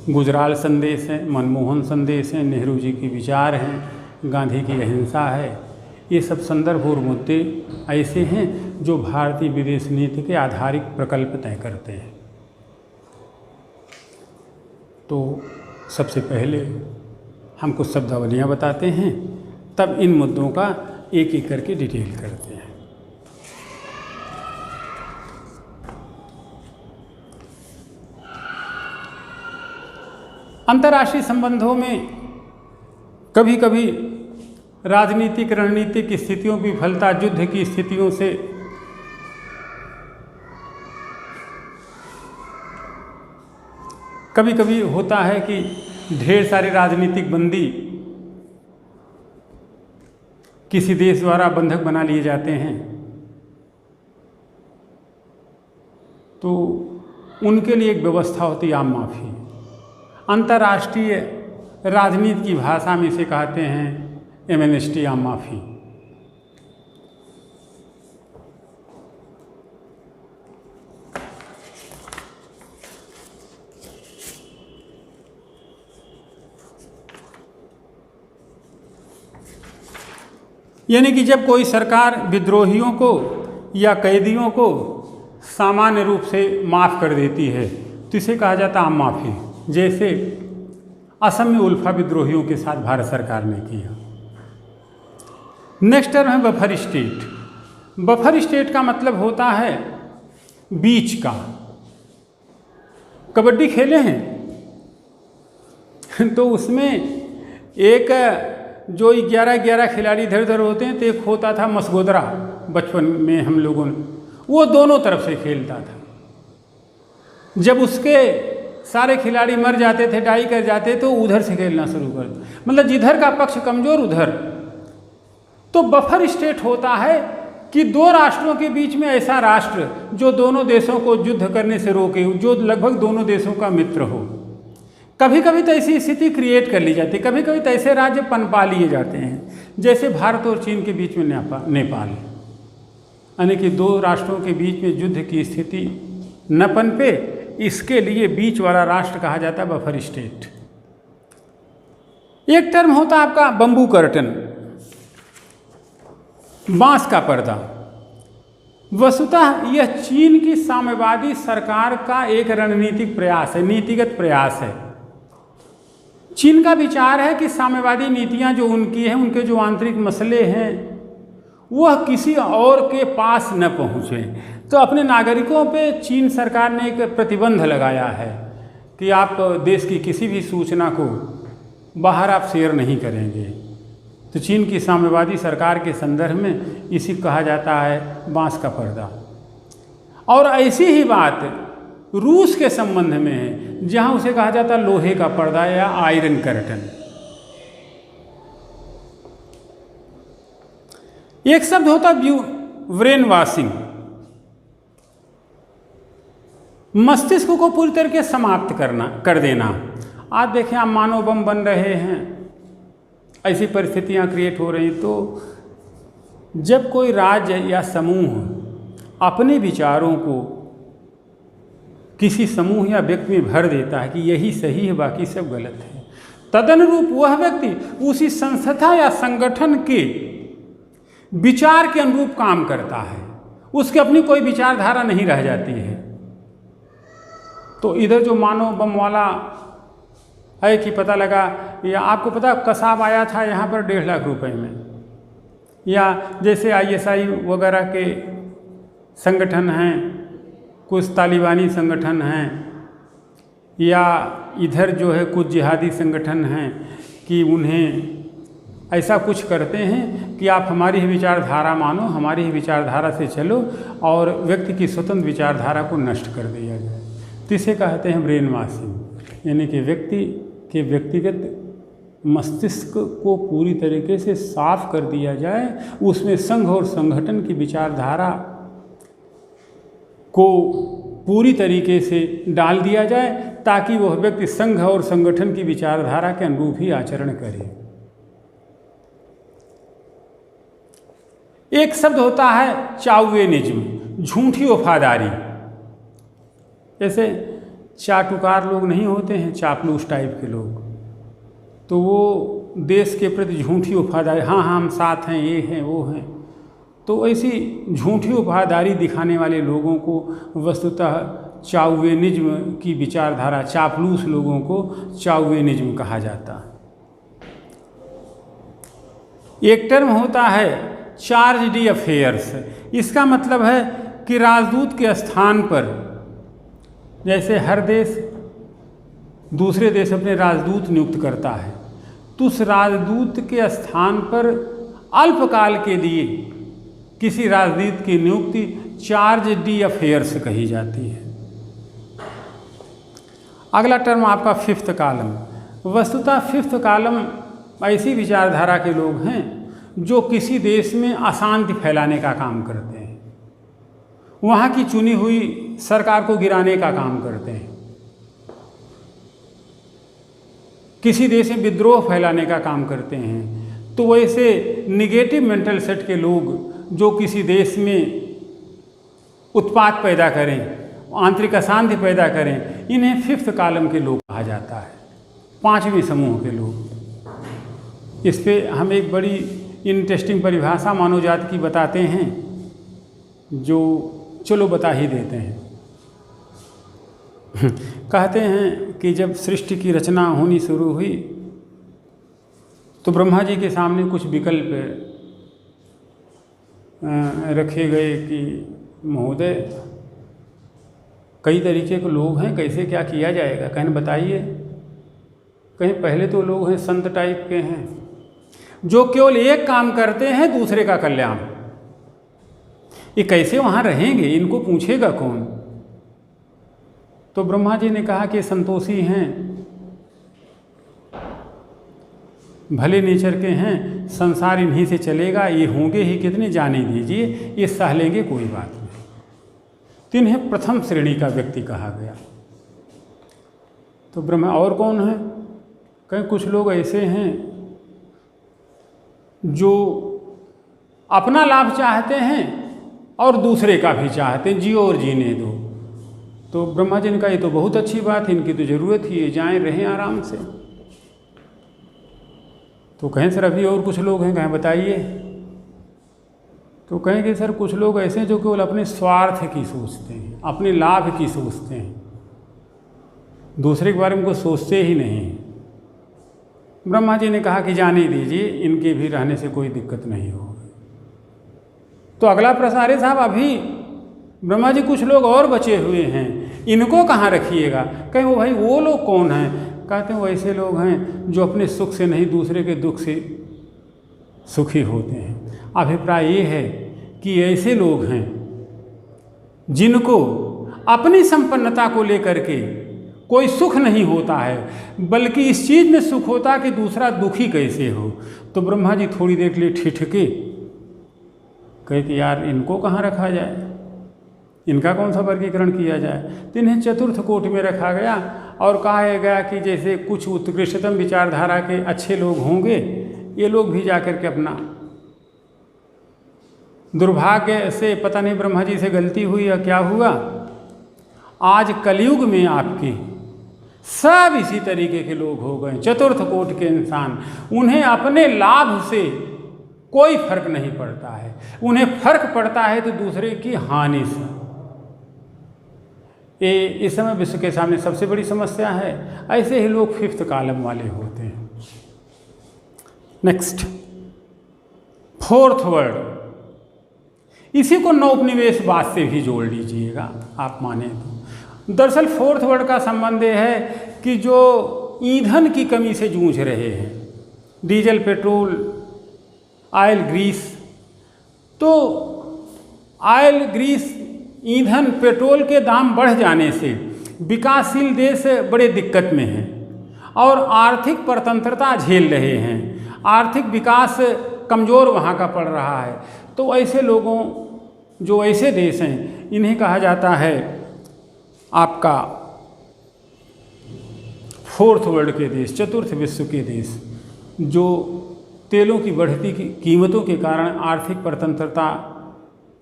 गुजराल संदेश है, मनमोहन संदेश है, नेहरू जी के विचार हैं, गांधी की अहिंसा है। ये सब संदर्भ और मुद्दे ऐसे हैं जो भारतीय विदेश नीति के आधारित प्रकल्प तय करते हैं। तो सबसे पहले हम कुछ शब्दावलियाँ बताते हैं, तब इन मुद्दों का एक एक करके डिटेल करते हैं। अंतर्राष्ट्रीय संबंधों में कभी कभी राजनीतिक रणनीतिक स्थितियों की विफलता युद्ध की स्थितियों से कभी कभी होता है कि ढेर सारे राजनीतिक बंदी किसी देश द्वारा बंधक बना लिए जाते हैं, तो उनके लिए एक व्यवस्था होती है आम माफ़ी। अंतर्राष्ट्रीय राजनीति की भाषा में इसे कहते हैं एमनेस्टी, आम माफ़ी। यानी कि जब कोई सरकार विद्रोहियों को या कैदियों को सामान्य रूप से माफ़ कर देती है तो इसे कहा जाता है आम माफ़ी। जैसे असम में उल्फा विद्रोहियों के साथ भारत सरकार ने किया। नेक्स्ट टर्म है बफर स्टेट। बफर स्टेट का मतलब होता है बीच का। कबड्डी खेले हैं तो उसमें एक जो 11-11 खिलाड़ी इधर उधर होते हैं, तो एक होता था मसगोदरा, बचपन में हम लोगों ने, वो दोनों तरफ से खेलता था। जब उसके सारे खिलाड़ी मर जाते थे, डाई कर जाते, तो उधर से खेलना शुरू कर दो, मतलब जिधर का पक्ष कमजोर उधर। तो बफर स्टेट होता है कि दो राष्ट्रों के बीच में ऐसा राष्ट्र जो दोनों देशों को युद्ध करने से रोके, जो लगभग दोनों देशों का मित्र हो। कभी कभी तो ऐसी स्थिति क्रिएट कर ली जाती है, कभी कभी तो ऐसे राज्य पनपा लिए जाते हैं, जैसे भारत और चीन के बीच में नेपाल, यानी कि दो राष्ट्रों के बीच में युद्ध की स्थिति न पनपे, इसके लिए बीच वाला राष्ट्र कहा जाता है बफर स्टेट। एक टर्म होता है आपका बंबू कर्टन, बांस का पर्दा। वस्तुतः यह चीन की साम्यवादी सरकार का एक रणनीतिक प्रयास है, नीतिगत प्रयास है। चीन का विचार है कि साम्यवादी नीतियां जो उनकी हैं, उनके जो आंतरिक मसले हैं, वह किसी और के पास न पहुँचे। तो अपने नागरिकों पे चीन सरकार ने एक प्रतिबंध लगाया है कि आप देश की किसी भी सूचना को बाहर आप शेयर नहीं करेंगे। तो चीन की साम्यवादी सरकार के संदर्भ में इसी कहा जाता है बांस का पर्दा। और ऐसी ही बात रूस के संबंध में है, जहां उसे कहा जाता है लोहे का पर्दा या आयरन कर्टन। एक शब्द होता ब्रेन वॉशिंग, मस्तिष्क को पूरी तरीके समाप्त कर देना। आज देखें आप मानव बम बन रहे हैं, ऐसी परिस्थितियां क्रिएट हो रही। तो जब कोई राज्य या समूह अपने विचारों को किसी समूह या व्यक्ति में भर देता है कि यही सही है बाकी सब गलत है, तदनुरूप वह व्यक्ति उसी संस्था या संगठन के विचार के अनुरूप काम करता है, उसकी अपनी कोई विचारधारा नहीं रह जाती है। तो इधर जो मानव बम वाला है कि पता लगा, या आपको पता कसाब आया था यहाँ पर 1.5 लाख रुपए में, या जैसे ISI वगैरह के संगठन हैं, कुछ तालिबानी संगठन हैं, या इधर जो है कुछ जिहादी संगठन हैं कि उन्हें ऐसा कुछ करते हैं कि आप हमारी ही विचारधारा मानो, हमारी ही विचारधारा से चलो, और व्यक्ति की स्वतंत्र विचारधारा को नष्ट कर दिया जाए। तो इसे कहते हैं ब्रेन वॉशिंग, यानी कि व्यक्ति के व्यक्तिगत मस्तिष्क को पूरी तरीके से साफ कर दिया जाए, उसमें संघ और संगठन की विचारधारा को पूरी तरीके से डाल दिया जाए, ताकि वह व्यक्ति संघ और संगठन की विचारधारा के अनुरूप ही आचरण करे। एक शब्द होता है चाउवेनिज्म, झूठी वफादारी। जैसे चाटुकार लोग नहीं होते हैं, चापलूस टाइप के लोग, तो वो देश के प्रति झूठी वफादारी, हाँ हम साथ हैं, ये हैं वो हैं, तो ऐसी झूठी वफादारी दिखाने वाले लोगों को वस्तुतः चाउवेनिज्म की विचारधारा, चापलूस लोगों को चाउवेनिज्म कहा जाता है। एक टर्म होता है चार्ज डी अफेयर्स, इसका मतलब है कि राजदूत के स्थान पर, जैसे हर देश दूसरे देश अपने राजदूत नियुक्त करता है, तो उस राजदूत के स्थान पर अल्पकाल के लिए किसी राजदूत की नियुक्ति चार्ज डी अफेयर्स कही जाती है। अगला टर्म आपका 5th कॉलम। वस्तुतः 5th कॉलम ऐसी विचारधारा के लोग हैं जो किसी देश में अशांति फैलाने का काम करते हैं, वहाँ की चुनी हुई सरकार को गिराने का काम करते हैं, किसी देश में विद्रोह फैलाने का काम करते हैं। तो वैसे निगेटिव मेंटल सेट के लोग जो किसी देश में उत्पात पैदा करें, आंतरिक अशांति पैदा करें, इन्हें 5th कॉलम के लोग कहा जाता है, 5वें समूह के लोग। इस पे हम एक बड़ी इंटरेस्टिंग परिभाषा मानव जाति की बताते हैं, जो चलो बता ही देते हैं। कहते हैं कि जब सृष्टि की रचना होनी शुरू हुई तो ब्रह्मा जी के सामने कुछ विकल्प रखे गए कि महोदय कई तरीके के लोग हैं, कैसे क्या किया जाएगा, कहीं बताइए। कहीं पहले तो लोग हैं संत टाइप के हैं जो केवल एक काम करते हैं, दूसरे का कल्याण। ये कैसे वहाँ रहेंगे, इनको पूछेगा कौन? तो ब्रह्मा जी ने कहा कि संतोषी हैं, भले नेचर के हैं, संसार इन्हीं से चलेगा, ये होंगे ही कितने, जाने दीजिए, ये सह लेंगे, कोई बात नहीं। तो इन्हें प्रथम श्रेणी का व्यक्ति कहा गया। तो ब्रह्मा और कौन है? कहीं कुछ लोग ऐसे हैं जो अपना लाभ चाहते हैं और दूसरे का भी चाहते हैं, जियो और जीने दो। तो ब्रह्मा जी ने कहा ये तो बहुत अच्छी बात है, इनकी तो ज़रूरत ही है, जाएं रहें आराम से। तो कहें सर अभी और कुछ लोग हैं, कहें बताइए। तो कहें कि सर कुछ लोग ऐसे हैं जो केवल अपने स्वार्थ की सोचते हैं, अपने लाभ की सोचते हैं, दूसरे के बारे में कुछ सोचते ही नहीं। ब्रह्मा जी ने कहा कि जाने दीजिए, इनके भी रहने से कोई दिक्कत नहीं होगी। तो अगला प्रश्न, अरे साहब अभी ब्रह्मा जी कुछ लोग और बचे हुए हैं, इनको कहाँ रखिएगा? कहें वो भाई वो लोग कौन हैं? कहते हैं वो ऐसे लोग हैं जो अपने सुख से नहीं दूसरे के दुख से सुखी होते हैं। अभिप्राय ये है कि ऐसे लोग हैं जिनको अपनी संपन्नता को लेकर के कोई सुख नहीं होता है, बल्कि इस चीज़ में सुख होता कि दूसरा दुखी कैसे हो। तो ब्रह्मा जी थोड़ी देर के लिए ठिठके, कहे कि यार इनको कहाँ रखा जाए, इनका कौन सा वर्गीकरण किया जाए? तो इन्हें चतुर्थ कोटि में रखा गया और कहा गया कि जैसे कुछ उत्कृष्टतम विचारधारा के अच्छे लोग होंगे, ये लोग भी जाकर के अपना, दुर्भाग्य से पता नहीं ब्रह्मा जी से गलती हुई या क्या हुआ, आज कलयुग में आपके सब इसी तरीके के लोग हो गए, चतुर्थ कोटि के इंसान। उन्हें अपने लाभ से कोई फर्क नहीं पड़ता है, उन्हें फर्क पड़ता है तो दूसरे की हानि से। ये इस समय विश्व के सामने सबसे बड़ी समस्या है। ऐसे ही लोग फिफ्थ कॉलम वाले होते हैं। नेक्स्ट, फोर्थ वर्ड, इसी को नौपनिवेशवाद से भी जोड़ लीजिएगा आप माने तो। दरअसल फोर्थ वर्ड का संबंध ये है कि जो ईंधन की कमी से जूझ रहे हैं, डीजल, पेट्रोल, ऑयल, ग्रीस, तो ऑयल, ग्रीस, ईंधन, पेट्रोल के दाम बढ़ जाने से विकासशील देश बड़े दिक्कत में हैं और आर्थिक परतंत्रता झेल रहे हैं। आर्थिक विकास कमज़ोर वहाँ का पड़ रहा है। तो ऐसे लोगों, जो ऐसे देश हैं, इन्हें कहा जाता है आपका फोर्थ वर्ल्ड के देश, चतुर्थ विश्व के देश, जो तेलों की बढ़ती कीमतों के कारण आर्थिक परतंत्रता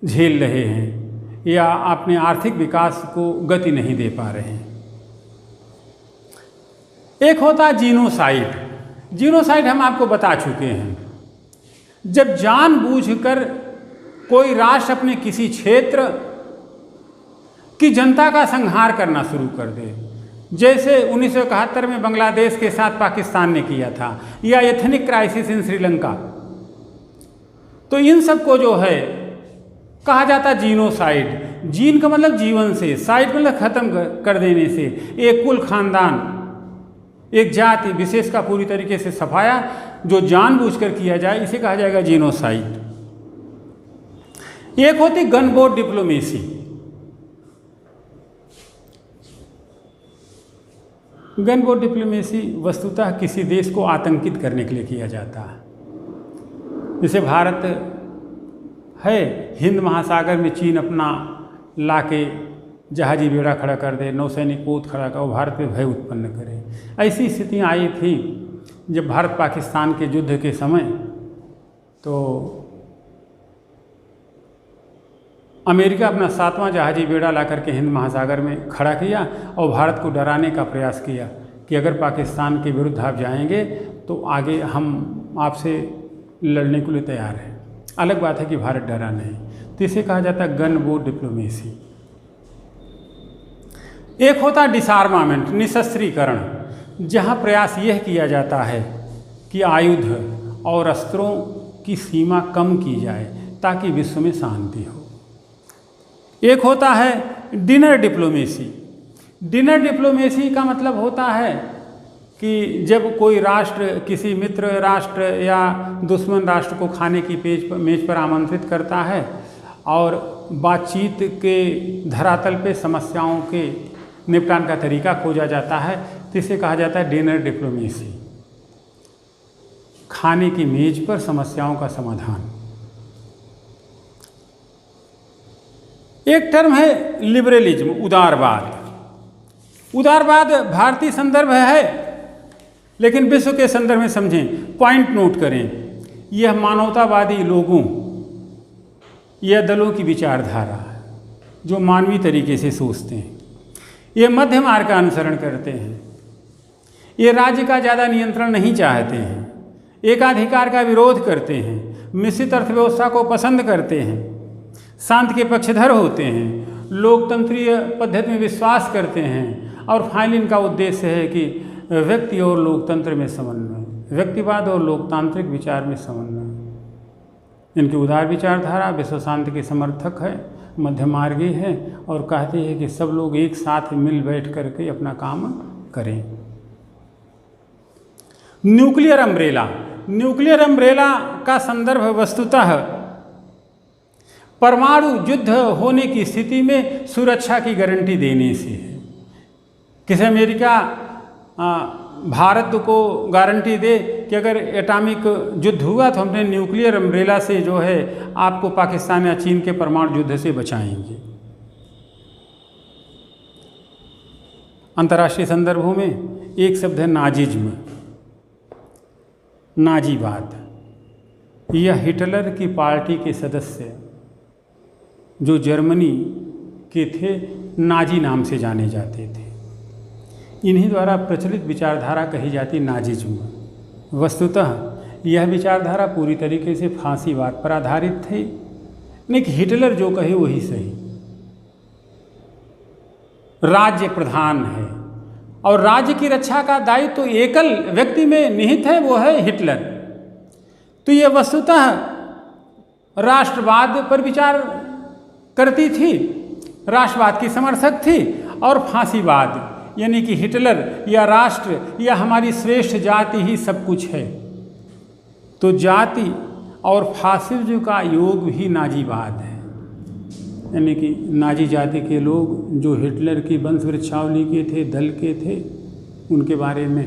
झेल रहे हैं या अपने आर्थिक विकास को गति नहीं दे पा रहे हैं। एक होता है जीनोसाइड। जीनोसाइड हम आपको बता चुके हैं, जब जानबूझकर कोई राष्ट्र अपने किसी क्षेत्र की जनता का संहार करना शुरू कर दे, जैसे 1971 में बांग्लादेश के साथ पाकिस्तान ने किया था, या एथनिक क्राइसिस इन श्रीलंका, तो इन सब को जो है कहा जाता जीनोसाइड। जीन का मतलब जीवन से, साइड मतलब खत्म कर देने से। एक कुल, खानदान, एक जाति विशेष का पूरी तरीके से सफाया जो जानबूझकर किया जाए, इसे कहा जाएगा जीनोसाइड। एक होती गनबोट डिप्लोमेसी। गनबोट डिप्लोमेसी वस्तुतः किसी देश को आतंकित करने के लिए किया जाता है। जैसे भारत है, हिंद महासागर में चीन अपना लाके जहाजी बेड़ा खड़ा कर दे, नौसैनिक पोत खड़ा कर, वो भारत पे भय उत्पन्न करे। ऐसी स्थितियाँ आई थी जब भारत पाकिस्तान के युद्ध के समय, तो अमेरिका अपना 7वां जहाजी बेड़ा ला करके हिंद महासागर में खड़ा किया और भारत को डराने का प्रयास किया कि अगर पाकिस्तान के विरुद्ध आप जाएंगे तो आगे हम आपसे लड़ने के लिए तैयार हैं। अलग बात है कि भारत डरा नहीं, तो इसे कहा जाता है गन बोट डिप्लोमेसी। एक होता है डिसआर्मामेंट, निशस्त्रीकरण, जहाँ प्रयास यह किया जाता है कि आयुध और अस्त्रों की सीमा कम की जाए ताकि विश्व में शांति हो। एक होता है डिनर डिप्लोमेसी। डिनर डिप्लोमेसी का मतलब होता है कि जब कोई राष्ट्र किसी मित्र राष्ट्र या दुश्मन राष्ट्र को खाने की मेज पर आमंत्रित करता है और बातचीत के धरातल पे समस्याओं के निपटान का तरीका खोजा जाता है, तो इसे कहा जाता है डिनर डिप्लोमेसी। खाने की मेज पर समस्याओं का समाधान। एक टर्म है लिबरलिज्म, उदारवाद। उदारवाद भारतीय संदर्भ है, लेकिन विश्व के संदर्भ में समझें, पॉइंट नोट करें। यह मानवतावादी लोगों या दलों की विचारधारा है जो मानवीय तरीके से सोचते हैं। ये मध्य मार्ग का अनुसरण करते हैं। ये राज्य का ज़्यादा नियंत्रण नहीं चाहते हैं, एकाधिकार का विरोध करते हैं, मिश्रित अर्थव्यवस्था को पसंद करते हैं, शांति के पक्षधर होते हैं, लोकतंत्रीय पद्धति में विश्वास करते हैं और फाइनली इनका उद्देश्य है कि व्यक्ति और लोकतंत्र में समन्वय, व्यक्तिवाद और लोकतांत्रिक विचार में समन्वय। इनकी उदार विचारधारा विश्व शांति के समर्थक है, मध्य मार्गी है और कहते हैं कि सब लोग एक साथ मिल बैठ करके अपना काम करें। Nuclear umbrella. न्यूक्लियर अम्ब्रेला का संदर्भ वस्तुतः परमाणु युद्ध होने की स्थिति में सुरक्षा की गारंटी देने से है। किसी अमेरिका भारत को गारंटी दे कि अगर एटॉमिक युद्ध हुआ तो हमने न्यूक्लियर अम्ब्रेला से जो है आपको पाकिस्तान या चीन के परमाणु युद्ध से बचाएंगे। अंतर्राष्ट्रीय संदर्भों में एक शब्द है नाजिज्म, नाजीवाद। यह हिटलर की पार्टी के सदस्य जो जर्मनी के थे, नाजी नाम से जाने जाते थे, इन्हीं द्वारा प्रचलित विचारधारा कही जाती नाजिज्म। वस्तुतः यह विचारधारा पूरी तरीके से फांसीवाद पर आधारित थी, लेकिन हिटलर जो कहे वही सही। राज्य प्रधान है और राज्य की रक्षा का दायित्व तो एकल व्यक्ति में निहित है, वो है हिटलर। तो ये वस्तुतः राष्ट्रवाद पर विचार करती थी, राष्ट्रवाद की समर्थक थी, और फांसीवाद, यानी कि हिटलर या राष्ट्र या हमारी श्रेष्ठ जाति ही सब कुछ है। तो जाति और फासिज्म का योग ही नाजीवाद है, यानी कि नाजी जाति के लोग जो हिटलर की वंश वृक्षावली के थे, दल के थे, उनके बारे में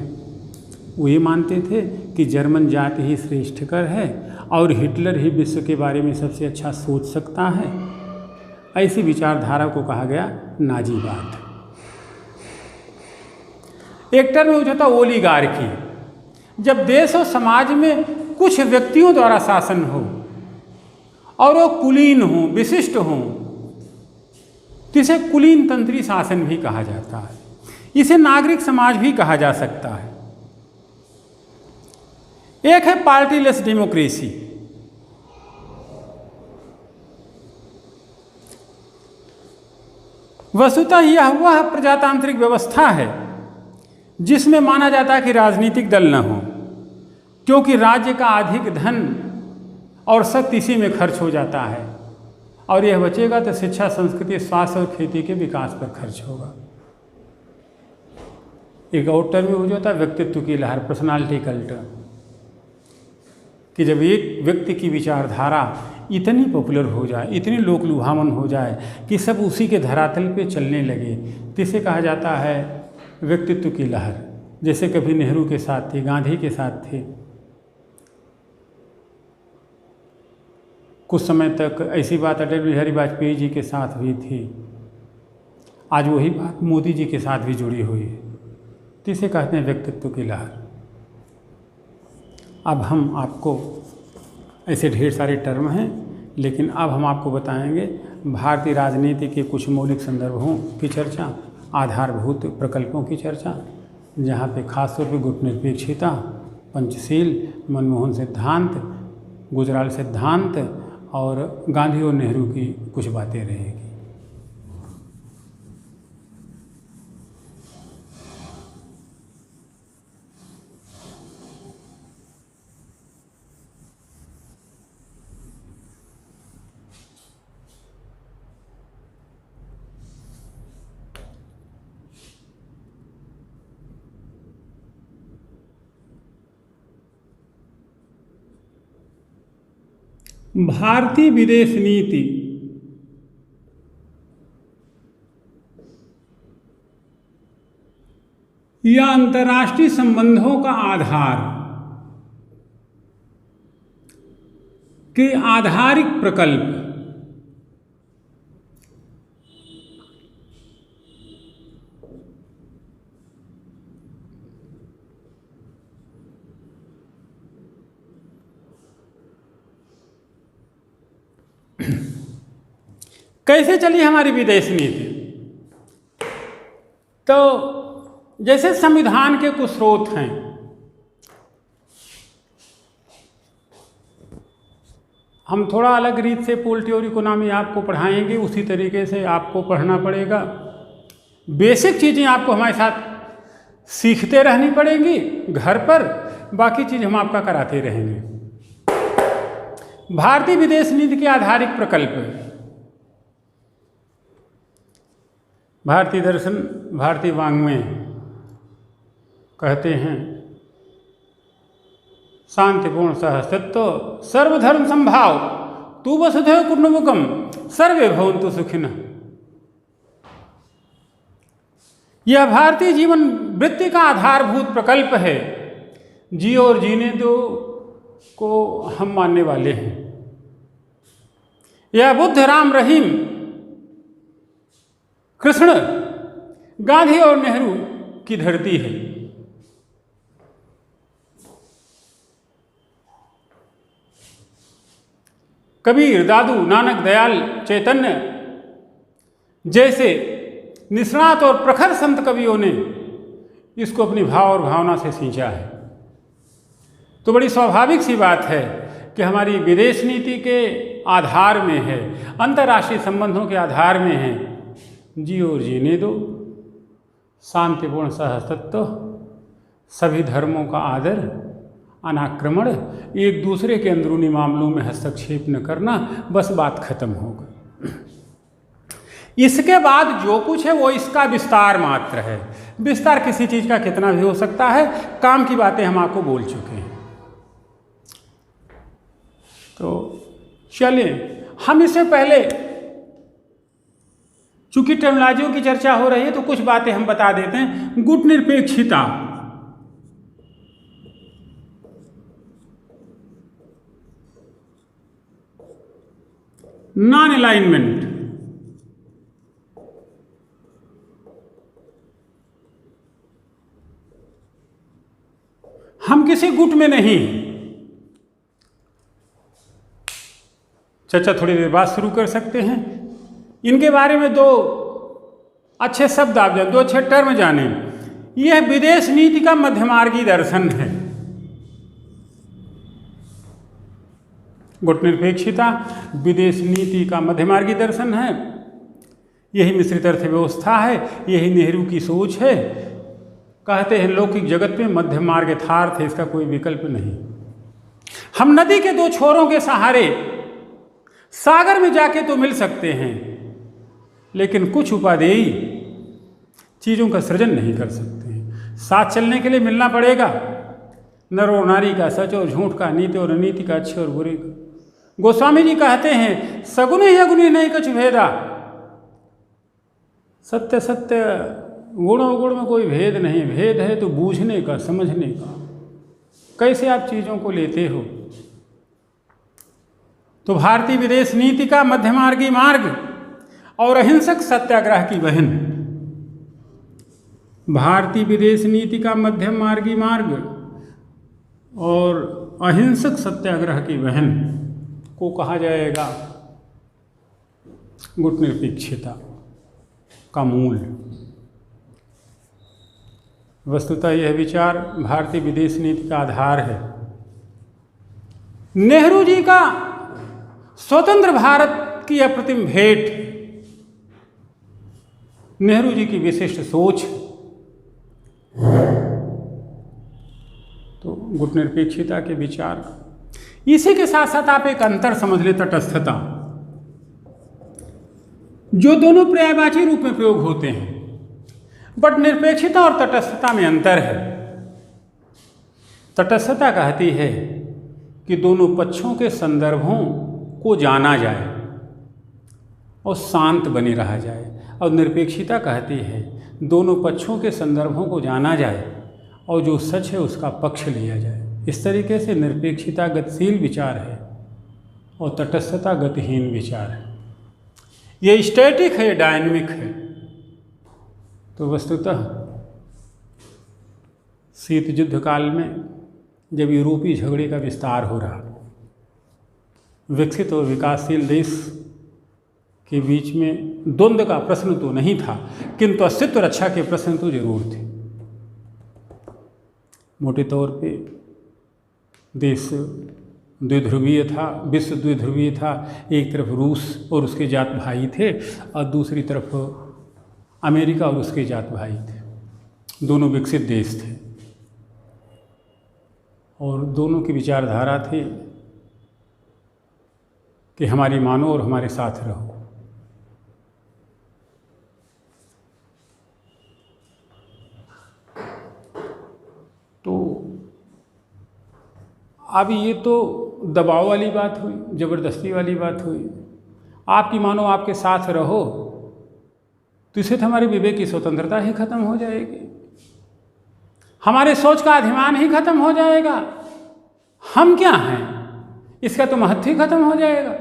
वो ये मानते थे कि जर्मन जाति ही श्रेष्ठकर है और हिटलर ही विश्व के बारे में सबसे अच्छा सोच सकता है। ऐसी विचारधारा को कहा गया नाजीवाद। एक टर्म यूज होता ओलिगार्की, जब देश और समाज में कुछ व्यक्तियों द्वारा शासन हो और वो कुलीन हो, विशिष्ट हो, तो इसे कुलीन तंत्री शासन भी कहा जाता है। इसे नागरिक समाज भी कहा जा सकता है। एक है पार्टीलेस डेमोक्रेसी। वस्तुतः यह वह प्रजातांत्रिक व्यवस्था है जिसमें माना जाता है कि राजनीतिक दल न हो, क्योंकि राज्य का अधिक धन और शक्ति इसी में खर्च हो जाता है, और यह बचेगा तो शिक्षा, संस्कृति, स्वास्थ्य और खेती के विकास पर खर्च होगा। एक और टर्म हो जाता है व्यक्तित्व की लहर, पर्सनालिटी कल्ट, कि जब एक व्यक्ति की विचारधारा इतनी पॉपुलर हो जाए, इतनी लोक लुभावन हो जाए कि सब उसी के धरातल पे चलने लगे, तो इसे कहा जाता है व्यक्तित्व की लहर। जैसे कभी नेहरू के साथ थी, गांधी के साथ थे, कुछ समय तक ऐसी बात अटल बिहारी वाजपेयी जी के साथ हुई थी, आज वही बात मोदी जी के साथ भी जुड़ी हुई है। तो इसे कहते हैं व्यक्तित्व की लहर। अब हम आपको, ऐसे ढेर सारे टर्म हैं, लेकिन अब हम आपको बताएंगे भारतीय राजनीति के कुछ मौलिक संदर्भों की चर्चा, आधारभूत प्रकल्पों की चर्चा, जहाँ पे खासतौर पर गुटनिरपेक्षता, पंचशील, मनमोहन सिद्धांत, गुजराल सिद्धांत और गांधी और नेहरू की कुछ बातें रहेगी। भारतीय विदेश नीति या अंतर्राष्ट्रीय संबंधों का आधार के आधारिक प्रकल्प कैसे चली हमारी विदेश नीति? तो जैसे संविधान के कुछ स्रोत हैं, हम थोड़ा अलग रीत से पोलिटी और इकोनॉमी आपको पढ़ाएंगे, उसी तरीके से आपको पढ़ना पड़ेगा। बेसिक चीज़ें आपको हमारे साथ सीखते रहनी पड़ेंगी घर पर, बाकी चीज़ हम आपका कराते रहेंगे। भारतीय विदेश नीति के आधारिक प्रकल्प, भारतीय दर्शन, भारतीय वाङ्मय कहते हैं शांतिपूर्ण सहस्तित्व, सर्वधर्म संभाव, तू वसुधैव कुटुम्बकम, सर्वे भवन्तु सुखिनः। यह भारतीय जीवन वृत्ति का आधारभूत प्रकल्प है। जियो और जीने दो को हम मानने वाले हैं। यह बुद्ध, राम, रहीम, कृष्ण, गांधी और नेहरू की धरती है। कबीर, दादू, नानक, दयाल, चैतन्य जैसे निष्णात और प्रखर संत कवियों ने इसको अपनी भाव और भावना से सींचा है। तो बड़ी स्वाभाविक सी बात है कि हमारी विदेश नीति के आधार में है, अंतर्राष्ट्रीय संबंधों के आधार में है, जियो और जीने दो, शांतिपूर्ण सहस्तित्व, सभी धर्मों का आदर, अनाक्रमण, एक दूसरे के अंदरूनी मामलों में हस्तक्षेप न करना, बस बात खत्म हो गई। इसके बाद जो कुछ है वो इसका विस्तार मात्र है। विस्तार किसी चीज़ का कितना भी हो सकता है, काम की बातें हम आपको बोल चुके हैं। तो चलिए, हम इससे पहले चूंकि टर्मिनोलॉजियों की चर्चा हो रही है तो कुछ बातें हम बता देते हैं। गुट निरपेक्षता, नॉन अलाइनमेंट, हम किसी गुट में नहीं। चर्चा थोड़ी देर बाद शुरू कर सकते हैं। इनके बारे में दो अच्छे शब्द आप जाने, दो अच्छे टर्म जाने। यह विदेश नीति का मध्यमार्गी दर्शन है। गुटनिरपेक्षता विदेश नीति का मध्यमार्गी दर्शन है। यही मिश्रित अर्थव्यवस्था है, यही नेहरू की सोच है। कहते हैं लौकिक जगत में मध्य मार्ग यथार्थ है, इसका कोई विकल्प नहीं। हम नदी के दो छोरों के सहारे सागर में जाके तो मिल सकते हैं, लेकिन कुछ उपादेय चीज़ों का सृजन नहीं कर सकते हैं। साथ चलने के लिए मिलना पड़ेगा। नर और नारी का, सच और झूठ का, नीति और अनीति का, अच्छे और बुरे का। गोस्वामी जी कहते हैं सगुने ही अगुने नहीं कुछ भेदा, सत्य सत्य गुण और गुण में कोई भेद नहीं। भेद है तो बूझने का, समझने का, कैसे आप चीज़ों को लेते हो। तो भारतीय विदेश नीति का मध्यमार्गी मार्ग और अहिंसक सत्याग्रह की बहन, भारतीय विदेश नीति का मध्यम मार्गी मार्ग और अहिंसक सत्याग्रह की बहन को कहा जाएगा गुटनिरपेक्षता का मूल। वस्तुतः यह विचार भारतीय विदेश नीति का आधार है। नेहरू जी का स्वतंत्र भारत की अप्रतिम भेंट, नेहरू जी की विशिष्ट सोच। तो गुटनिरपेक्षता के विचार, इसी के साथ साथ आप एक अंतर समझ लें, तटस्थता, जो दोनों पर्यायवाची रूप में प्रयोग होते हैं, बट निरपेक्षता और तटस्थता में अंतर है। तटस्थता कहती है कि दोनों पक्षों के संदर्भों को जाना जाए और शांत बने रहा जाए, और निरपेक्षता कहती है दोनों पक्षों के संदर्भों को जाना जाए और जो सच है उसका पक्ष लिया जाए। इस तरीके से निरपेक्षता गतिशील विचार है और तटस्थता गतिहीन विचार है। ये स्टैटिक है, डायनेमिक है। तो वस्तुतः शीत युद्ध काल में जब यूरोपीय झगड़े का विस्तार हो रहा, विकसित और विकासशील देश के बीच में द्वंद्व का प्रश्न तो नहीं था, किंतु अस्तित्व रक्षा के प्रश्न तो जरूर थे। मोटे तौर पे देश द्विध्रुवीय था, विश्व द्विध्रुवीय था। एक तरफ रूस और उसके जात भाई थे और दूसरी तरफ अमेरिका और उसके जात भाई थे। दोनों विकसित देश थे और दोनों की विचारधारा थी कि हमारी मानो और हमारे साथ रहो। तो अब ये तो दबाव वाली बात हुई, ज़बरदस्ती वाली बात हुई। आपकी मानो आपके साथ रहो तो इससे तो हमारे विवेक की स्वतंत्रता ही खत्म हो जाएगी, हमारे सोच का अधिमान ही खत्म हो जाएगा। हम क्या हैं इसका तो महत्व ही खत्म हो जाएगा।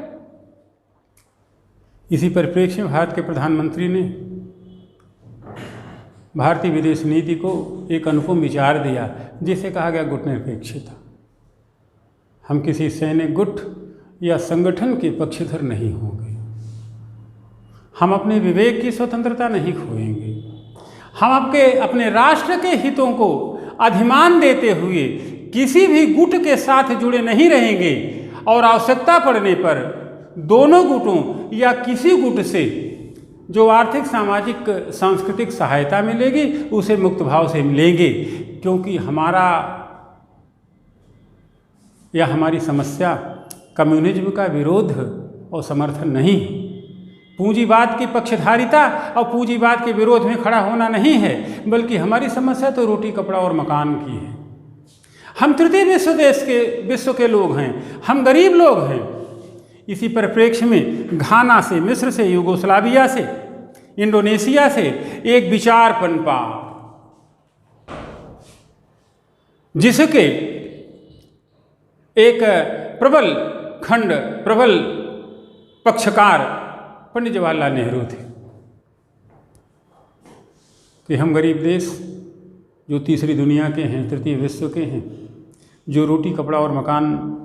इसी परिप्रेक्ष्य में भारत के प्रधानमंत्री ने भारतीय विदेश नीति को एक अनुपम विचार दिया जिसे कहा गया गुटनिरपेक्षता। हम किसी सैनिक गुट या संगठन के पक्षधर नहीं होंगे, हम अपने विवेक की स्वतंत्रता नहीं खोएंगे, हम अपने राष्ट्र के हितों को अधिमान देते हुए किसी भी गुट के साथ जुड़े नहीं रहेंगे और आवश्यकता पड़ने पर दोनों गुटों या किसी गुट से जो आर्थिक, सामाजिक, सांस्कृतिक सहायता मिलेगी उसे मुक्त भाव से लेंगे, क्योंकि हमारा या हमारी समस्या कम्युनिज्म का विरोध और समर्थन नहीं, पूंजीवाद की पक्षधारिता और पूंजीवाद के विरोध में खड़ा होना नहीं है, बल्कि हमारी समस्या तो रोटी, कपड़ा और मकान की है। हम तृतीय विश्व के लोग हैं, हम गरीब लोग हैं। इसी परिप्रेक्ष्य में घाना से, मिस्र से, यूगोस्लाविया से, इंडोनेशिया से एक विचार पनपा, जिसके एक प्रबल पक्षकार पंडित जवाहरलाल नेहरू थे कि हम गरीब देश जो तीसरी दुनिया के हैं, तृतीय विश्व के हैं, जो रोटी, कपड़ा और मकान,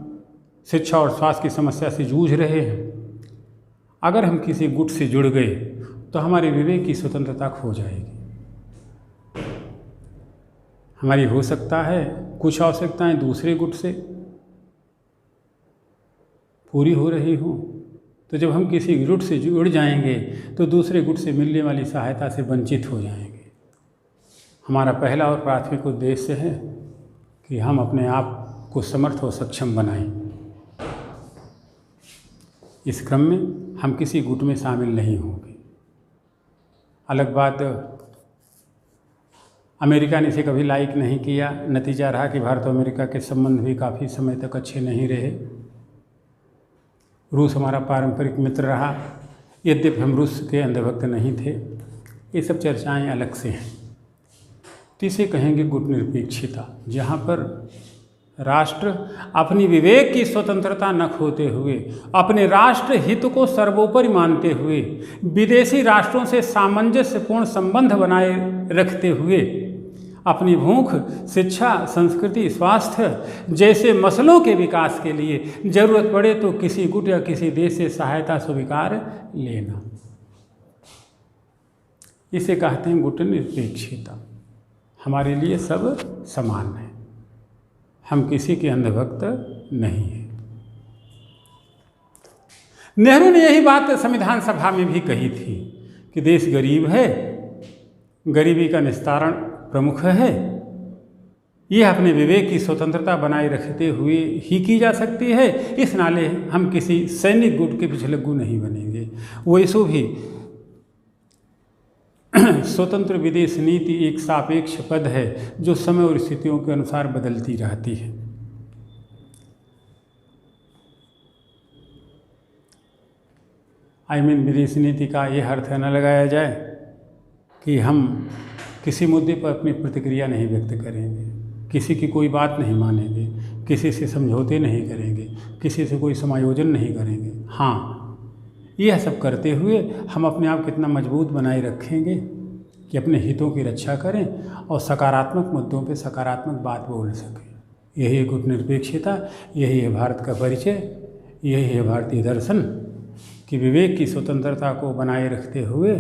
शिक्षा और स्वास्थ्य की समस्या से जूझ रहे हैं, अगर हम किसी गुट से जुड़ गए तो हमारे विवेक की स्वतंत्रता खो जाएगी। हमारी हो सकता है कुछ आवश्यकताएं दूसरे गुट से पूरी हो रही हों, तो जब हम किसी गुट से जुड़ जाएंगे तो दूसरे गुट से मिलने वाली सहायता से वंचित हो जाएंगे। हमारा पहला और प्राथमिक उद्देश्य है कि हम अपने आप को समर्थ और सक्षम बनाएं। इस क्रम में हम किसी गुट में शामिल नहीं होंगे। अलग बात, अमेरिका ने इसे कभी लाइक नहीं किया। नतीजा रहा कि भारत और अमेरिका के संबंध भी काफ़ी समय तक अच्छे नहीं रहे। रूस हमारा पारंपरिक मित्र रहा, यद्यपि हम रूस के अंधभक्त नहीं थे। ये सब चर्चाएं अलग से हैं। तो इसे कहेंगे गुट निरपेक्षता, जहाँ पर राष्ट्र अपनी विवेक की स्वतंत्रता न खोते हुए, अपने राष्ट्र हित को सर्वोपरि मानते हुए, विदेशी राष्ट्रों से सामंजस्यपूर्ण संबंध बनाए रखते हुए, अपनी भूख, शिक्षा, संस्कृति, स्वास्थ्य जैसे मसलों के विकास के लिए जरूरत पड़े तो किसी गुट या किसी देश से सहायता स्वीकार लेना, इसे कहते हैं गुट निरपेक्षता। हमारे लिए सब समान है, हम किसी के अंधभक्त नहीं हैं। नेहरू ने यही बात संविधान सभा में भी कही थी कि देश गरीब है, गरीबी का निस्तारण प्रमुख है, यह अपने विवेक की स्वतंत्रता बनाए रखते हुए ही की जा सकती है। इस नाले हम किसी सैनिक गुट के पिछलग्गू नहीं बनेंगे। वैसो भी स्वतंत्र विदेश नीति एक सापेक्ष पद है जो समय और स्थितियों के अनुसार बदलती रहती है। विदेश नीति का यह अर्थ न लगाया जाए कि हम किसी मुद्दे पर अपनी प्रतिक्रिया नहीं व्यक्त करेंगे, किसी की कोई बात नहीं मानेंगे, किसी से समझौते नहीं करेंगे, किसी से कोई समायोजन नहीं करेंगे। हाँ, यह सब करते हुए हम अपने आप कितना मजबूत बनाए रखेंगे कि अपने हितों की रक्षा करें और सकारात्मक मुद्दों पे सकारात्मक बात बोल सकें। यही है गुट निरपेक्षता, यही है भारत का परिचय, यही है भारतीय दर्शन कि विवेक की स्वतंत्रता को बनाए रखते हुए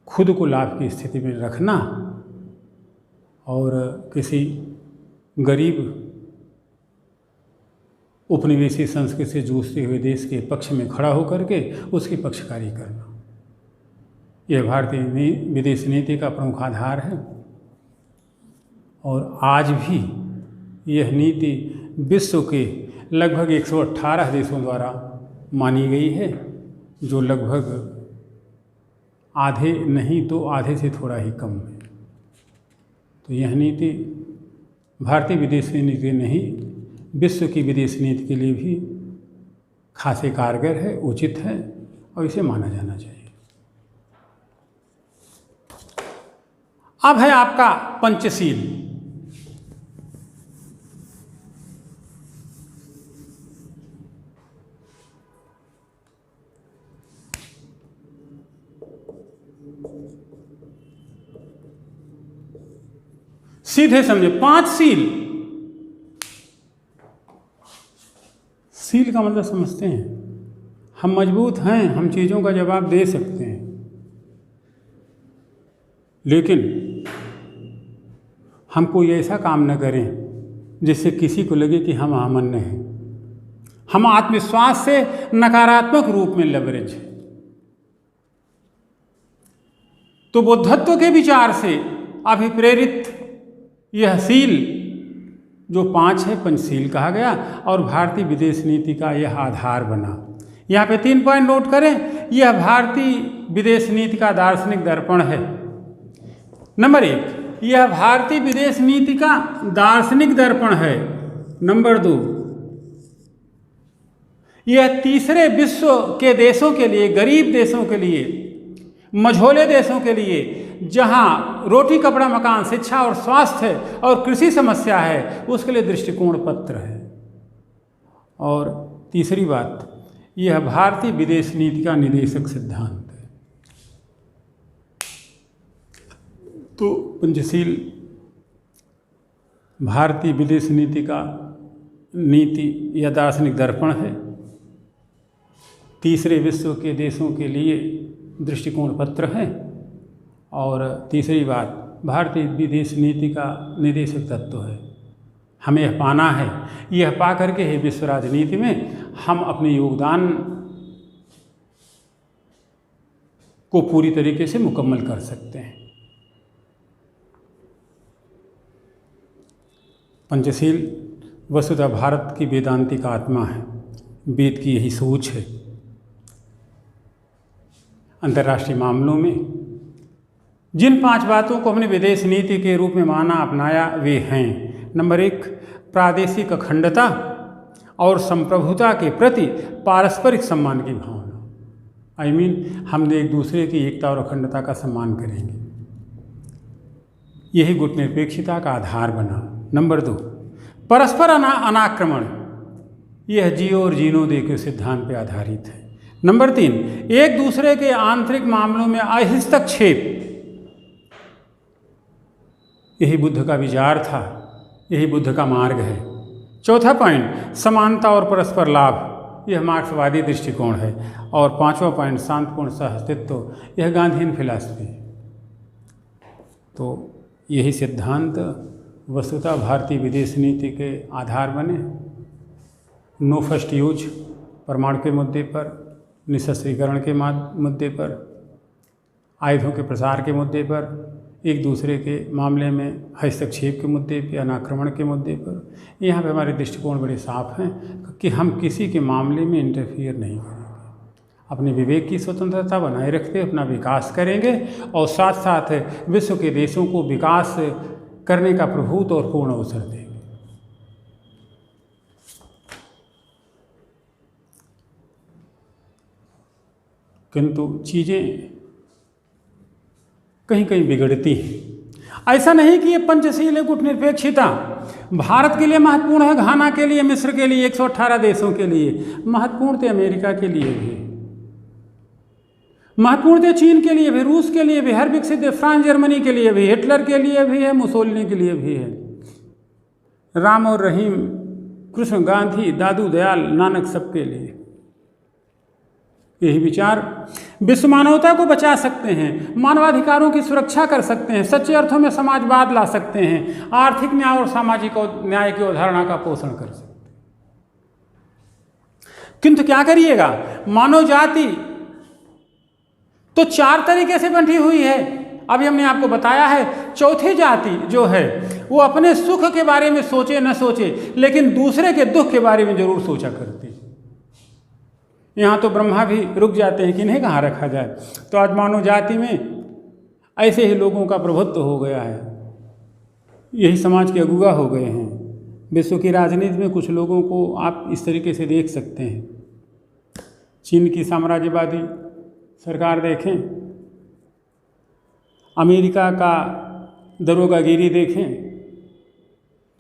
खुद को लाभ की स्थिति में रखना और किसी गरीब उपनिवेशी संस्कृति से जूझते हुए देश के पक्ष में खड़ा होकर के उसकी पक्षकारी करना, यह भारतीय विदेश नीति का प्रमुख आधार है। और आज भी यह नीति विश्व के लगभग 118 देशों द्वारा मानी गई है, जो लगभग आधे नहीं तो आधे से थोड़ा ही कम है। तो यह नीति भारतीय विदेश नीति नहीं, विश्व की विदेश नीति के लिए भी खासे कारगर है, उचित है और इसे माना जाना चाहिए। अब है आपका पंचशील। सीधे समझे 5 सील। सील का मतलब समझते हैं, हम मजबूत हैं, हम चीज़ों का जवाब दे सकते हैं, लेकिन हम कोई ऐसा काम न करें जिससे किसी को लगे कि हम अमान्य हैं। हम आत्मविश्वास से नकारात्मक रूप में लबरेज हैं। तो बुद्धत्व के विचार से अभिप्रेरित यह सील जो 5 है पंचशील कहा गया और भारतीय विदेश नीति का यह आधार बना। यहाँ पे 3 पॉइंट नोट करें। यह भारतीय विदेश नीति का दार्शनिक दर्पण है। नंबर 1, यह भारतीय विदेश नीति का दार्शनिक दर्पण है। नंबर 2, यह तीसरे विश्व के देशों के लिए, गरीब देशों के लिए, मझोले देशों के लिए, जहां रोटी कपड़ा मकान शिक्षा और स्वास्थ्य और कृषि समस्या है, उसके लिए दृष्टिकोण पत्र है। और तीसरी बात, यह भारतीय विदेश नीति का निदेशक सिद्धांत है। तो पंचशील भारतीय विदेश नीति का नीति या दार्शनिक दर्पण है। तीसरे विश्व के देशों के लिए दृष्टिकोण पत्र है। और तीसरी बात, भारतीय विदेश नीति का निदेशक तत्व है। हमें यह पाना है, यह पा करके ही विश्व राजनीति में हम अपने योगदान को पूरी तरीके से मुकम्मल कर सकते हैं। पंचशील वस्तुतः भारत की वेदांतिक आत्मा है, वेद की यही सोच है। अंतर्राष्ट्रीय मामलों में जिन 5 बातों को हमने विदेश नीति के रूप में माना, अपनाया, वे हैं। नंबर 1, प्रादेशिक अखंडता और संप्रभुता के प्रति पारस्परिक सम्मान की भावना। हम एक दूसरे की एकता और अखंडता का सम्मान करेंगे। यही गुटनिरपेक्षता का आधार बना। नंबर 2, परस्पर अनाक्रमण। यह जियो और जीनो दे के सिद्धांत पर आधारित है। नंबर 3, एक दूसरे के आंतरिक मामलों में अहस्तक्षेप। यही बुद्ध का विचार था, यही बुद्ध का मार्ग है। चौथा पॉइंट, समानता और परस्पर लाभ। यह मार्क्सवादी दृष्टिकोण है। और 5वां पॉइंट, शांतिपूर्ण सह-अस्तित्व। यह गांधीयन फिलॉसफी। तो यही सिद्धांत वस्तुतः भारतीय विदेश नीति के आधार बने। नो फर्स्ट यूज परमाणु के मुद्दे पर, निशस्त्रीकरण के मुद्दे पर, आयुधों के प्रसार के मुद्दे पर, एक दूसरे के मामले में हस्तक्षेप के मुद्दे पर, अनाक्रमण के मुद्दे पर। यहाँ पे हमारे दृष्टिकोण बड़े साफ हैं कि हम किसी के मामले में इंटरफियर नहीं करेंगे। अपने विवेक की स्वतंत्रता बनाए रखते अपना विकास करेंगे और साथ साथ विश्व के देशों को विकास करने का प्रभुत्व और पूर्ण अवसर देंगे। किंतु चीज़ें कहीं कहीं बिगड़ती हैं। ऐसा नहीं कि ये पंचशील है गुटनिरपेक्षता भारत के लिए महत्वपूर्ण है, घाना के लिए, मिस्र के लिए, 118 देशों के लिए महत्वपूर्ण थे, अमेरिका के लिए भी महत्वपूर्ण थे, चीन के लिए भी, रूस के लिए भी, हर विकसित है, फ्रांस जर्मनी के लिए भी, हिटलर के लिए भी है, मुसोलिनी के लिए भी है, राम और रहीम, कृष्ण, गांधी, दादू दयाल, नानक, सबके लिए यही विचार विश्व मानवता को बचा सकते हैं, मानवाधिकारों की सुरक्षा कर सकते हैं, सच्चे अर्थों में समाजवाद ला सकते हैं, आर्थिक न्याय और सामाजिक न्याय की अवधारणा का पोषण कर सकते हैं। किंतु क्या करिएगा, मानव जाति तो 4 तरीके से बंटी हुई है। अभी हमने आपको बताया है, चौथी जाति जो है वो अपने सुख के बारे में सोचे न सोचे, लेकिन दूसरे के दुख के बारे में जरूर सोचा करती है। यहाँ तो ब्रह्मा भी रुक जाते हैं कि इन्हें कहाँ रखा जाए। तो आज मानव जाति में ऐसे ही लोगों का प्रभुत्व हो गया है, यही समाज के अगुआ हो गए हैं। विश्व की राजनीति में कुछ लोगों को आप इस तरीके से देख सकते हैं। चीन की साम्राज्यवादी सरकार देखें, अमेरिका का दरोगागिरी देखें,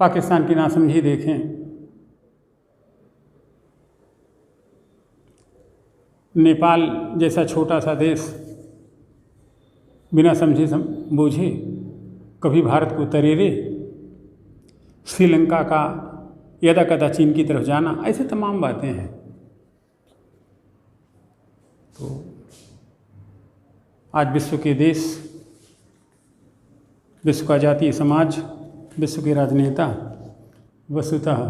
पाकिस्तान की नासमझी देखें, नेपाल जैसा छोटा सा देश बिना समझे बूझे कभी भारत को तरेरे, श्रीलंका का यदा कदा चीन की तरफ जाना, ऐसे तमाम बातें हैं। तो आज विश्व के देश, विश्व का जातीय समाज, विश्व के राजनेता वस्तुतः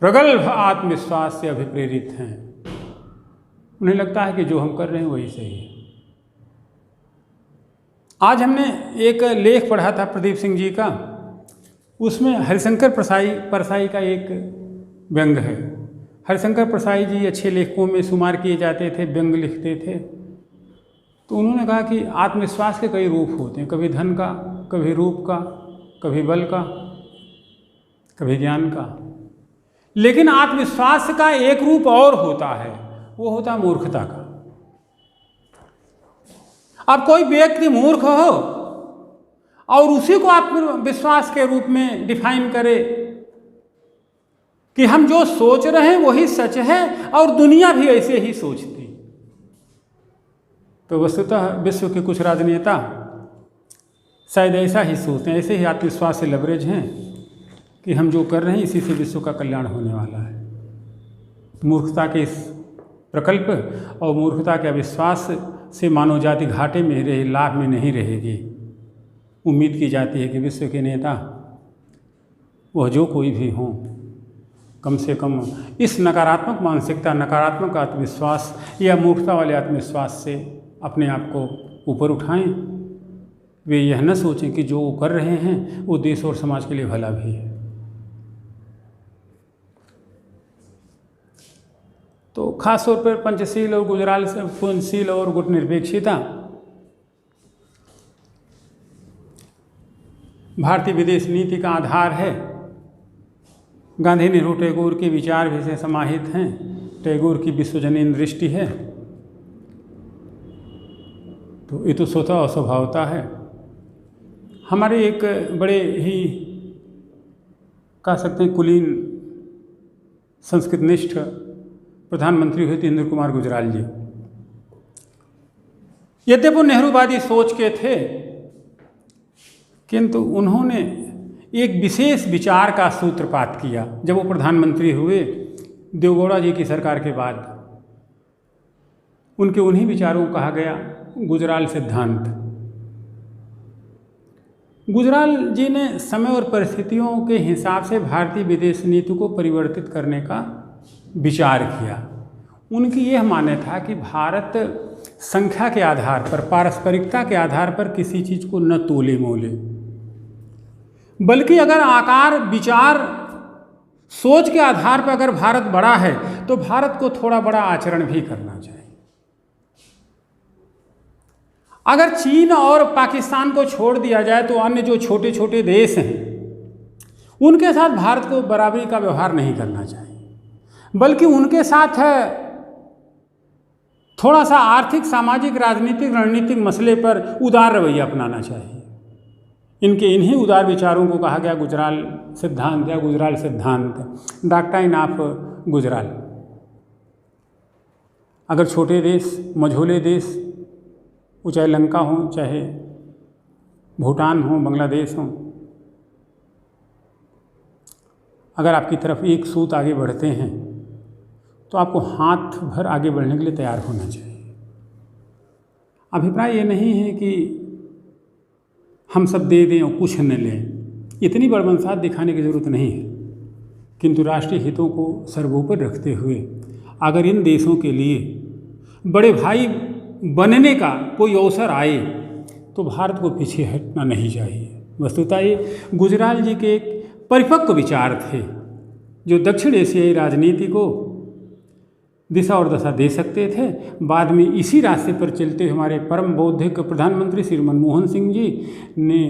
प्रगल्भ आत्मविश्वास से अभिप्रेरित हैं। उन्हें लगता है कि जो हम कर रहे हैं वही सही है। आज हमने एक लेख पढ़ा था प्रदीप सिंह जी का, उसमें हरिशंकर परसाई का एक व्यंग है। हरिशंकर परसाई जी अच्छे लेखकों में शुमार किए जाते थे, व्यंग लिखते थे। तो उन्होंने कहा कि आत्मविश्वास के कई रूप होते हैं, कभी धन का, कभी रूप का, कभी बल का, कभी ज्ञान का, लेकिन आत्मविश्वास का एक रूप और होता है, वो होता है मूर्खता का। अब कोई व्यक्ति मूर्ख हो और उसी को आत्मविश्वास के रूप में डिफाइन करे कि हम जो सोच रहे हैं वही सच है और दुनिया भी ऐसे ही सोचती, तो वस्तुतः विश्व के कुछ राजनेता शायद ऐसा ही सोचते हैं, ऐसे ही आत्मविश्वास से लबरेज हैं कि हम जो कर रहे हैं इसी से विश्व का कल्याण होने वाला है। मूर्खता के इस प्रकल्प और मूर्खता के अविश्वास से मानव जाति घाटे में रहे, लाभ में नहीं रहेगी। उम्मीद की जाती है कि विश्व के नेता वह जो कोई भी हों, कम से कम इस नकारात्मक मानसिकता, नकारात्मक आत्मविश्वास या मूर्खता वाले आत्मविश्वास से अपने आप को ऊपर उठाएं। वे यह न सोचें कि जो वो कर रहे हैं वो देश और समाज के लिए भला भी है। तो खास तौर पर पंचशील और गुजरालशील और गुटनिरपेक्षता भारतीय विदेश नीति का आधार है। गांधी, नेहरू, टैगोर के विचार भी से समाहित हैं। टैगोर की विश्वजनीन दृष्टि है, तो ये तो स्वतः और स्वभावता है। हमारे एक बड़े ही कह सकते हैं कुलीन संस्कृतनिष्ठ प्रधानमंत्री हुए थे इंद्र कुमार गुजराल जी। यद्यपि वो नेहरूवादी सोच के थे, किंतु उन्होंने एक विशेष विचार का सूत्रपात किया जब वो प्रधानमंत्री हुए देवगौड़ा जी की सरकार के बाद। उनके उन्हीं विचारों को कहा गया गुजराल सिद्धांत। गुजराल जी ने समय और परिस्थितियों के हिसाब से भारतीय विदेश नीति को परिवर्तित करने का विचार किया। उनकी यह मान्य था कि भारत संख्या के आधार पर, पारस्परिकता के आधार पर किसी चीज़ को न तोले मोले, बल्कि अगर आकार, विचार, सोच के आधार पर अगर भारत बड़ा है तो भारत को थोड़ा बड़ा आचरण भी करना चाहिए। अगर चीन और पाकिस्तान को छोड़ दिया जाए तो अन्य जो छोटे छोटे देश हैं उनके साथ भारत को बराबरी का व्यवहार नहीं करना चाहिए, बल्कि उनके साथ थोड़ा सा आर्थिक, सामाजिक, राजनीतिक, रणनीतिक मसले पर उदार रवैया अपनाना चाहिए। इन्हीं उदार विचारों को कहा गया गुजराल सिद्धांत या गुजराल सिद्धांत, डॉक्ट्राइन ऑफ गुजराल। अगर छोटे देश, मझोले देश, वो चाहे लंका हो, चाहे भूटान हो, बांग्लादेश हो, अगर आपकी तरफ एक सूत आगे बढ़ते हैं तो आपको हाथ भर आगे बढ़ने के लिए तैयार होना चाहिए। अभिप्राय ये नहीं है कि हम सब दे दें और कुछ न लें, इतनी बड़बंसात दिखाने की ज़रूरत नहीं है, किंतु राष्ट्रीय हितों को सर्वोपरि रखते हुए अगर इन देशों के लिए बड़े भाई बनने का कोई अवसर आए तो भारत को पीछे हटना नहीं चाहिए। वस्तुतः ये गुजराल जी के एक परिपक्व विचार थे जो दक्षिण एशियाई राजनीति को दिशा और दशा दे सकते थे। बाद में इसी रास्ते पर चलते हमारे परम बौद्धिक प्रधानमंत्री श्री मनमोहन सिंह जी ने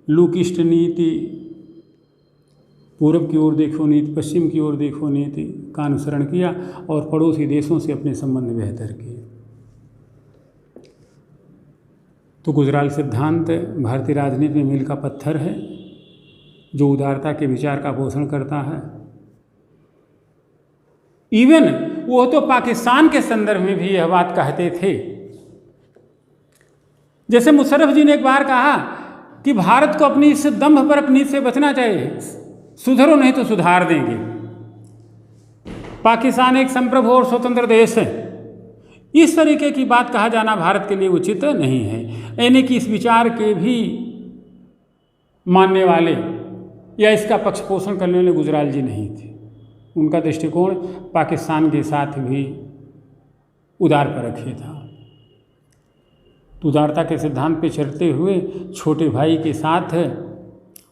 लूकिस्ट नीति, पूर्व की ओर देखो नीति, पश्चिम की ओर देखो नीति का अनुसरण किया और पड़ोसी देशों से अपने संबंध बेहतर किए। तो गुजराल सिद्धांत भारतीय राजनीति में मील का पत्थर है जो उदारता के विचार का पोषण करता है। इवन वो तो पाकिस्तान के संदर्भ में भी यह बात कहते थे। जैसे मुशर्रफ जी ने एक बार कहा कि भारत को अपनी इस दंभ पर, अपनी से बचना चाहिए, सुधरो नहीं तो सुधार देंगे। पाकिस्तान एक संप्रभु और स्वतंत्र देश है, इस तरीके की बात कहा जाना भारत के लिए उचित नहीं है। यानी कि इस विचार के भी मानने वाले या इसका पक्ष पोषण करने वाले गुजराल जी नहीं थे। उनका दृष्टिकोण पाकिस्तान के साथ भी उदार पर रखे था। तो उदारता के सिद्धांत पे चलते हुए छोटे भाई के साथ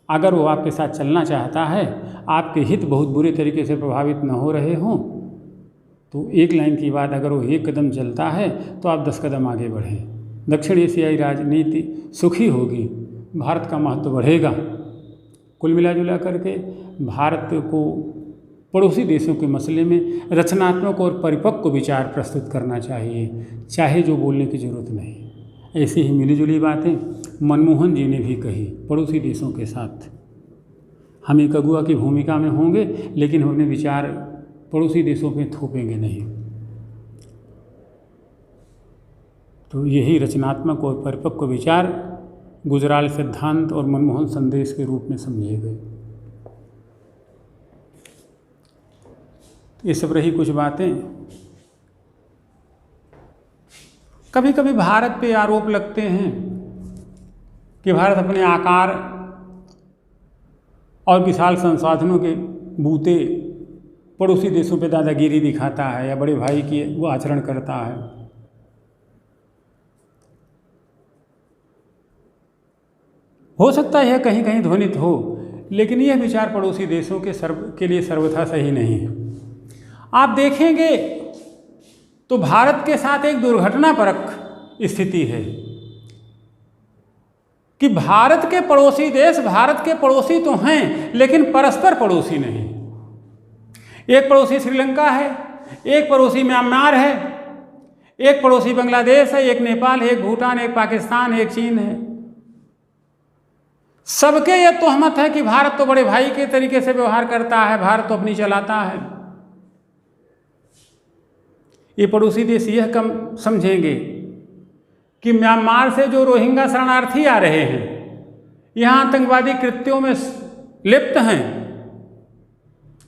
अगर वो आपके साथ चलना चाहता है, आपके हित बहुत बुरे तरीके से प्रभावित न हो रहे हों, तो एक लाइन की बात, अगर वो एक कदम चलता है तो आप 10 कदम आगे बढ़ें। दक्षिण एशियाई राजनीति सुखी होगी, भारत का महत्व बढ़ेगा। कुल मिला जुला करके भारत को पड़ोसी देशों के मसले में रचनात्मक और परिपक्व विचार प्रस्तुत करना चाहिए, चाहे जो बोलने की ज़रूरत नहीं। ऐसी ही मिलीजुली बातें मनमोहन जी ने भी कही। पड़ोसी देशों के साथ हम एक अगुआ की भूमिका में होंगे, लेकिन हम अपने विचार पड़ोसी देशों पे थोपेंगे नहीं। तो यही रचनात्मक और परिपक्व विचार गुजराल सिद्धांत और मनमोहन संदेश के रूप में समझे गए। ये सब रही कुछ बातें। कभी कभी भारत पे आरोप लगते हैं कि भारत अपने आकार और विशाल संसाधनों के बूते पड़ोसी देशों पे दादागिरी दिखाता है या बड़े भाई की वो आचरण करता है। हो सकता है यह कहीं कहीं ध्वनित हो, लेकिन यह विचार पड़ोसी देशों के लिए सर्वथा सही नहीं है। आप देखेंगे तो भारत के साथ एक दुर्घटनापरक स्थिति है कि भारत के पड़ोसी देश भारत के पड़ोसी तो हैं, लेकिन परस्पर पड़ोसी नहीं। एक पड़ोसी श्रीलंका है, एक पड़ोसी म्यांमार है, एक पड़ोसी बांग्लादेश है, एक नेपाल है, एक भूटान, एक पाकिस्तान है, एक चीन है। सबके ये तोहमत है कि भारत तो बड़े भाई के तरीके से व्यवहार करता है, भारत तो अपनी चलाता है। ये पड़ोसी देश यह कम समझेंगे कि म्यांमार से जो रोहिंग्या शरणार्थी आ रहे हैं, यहाँ आतंकवादी कृत्यों में लिप्त हैं,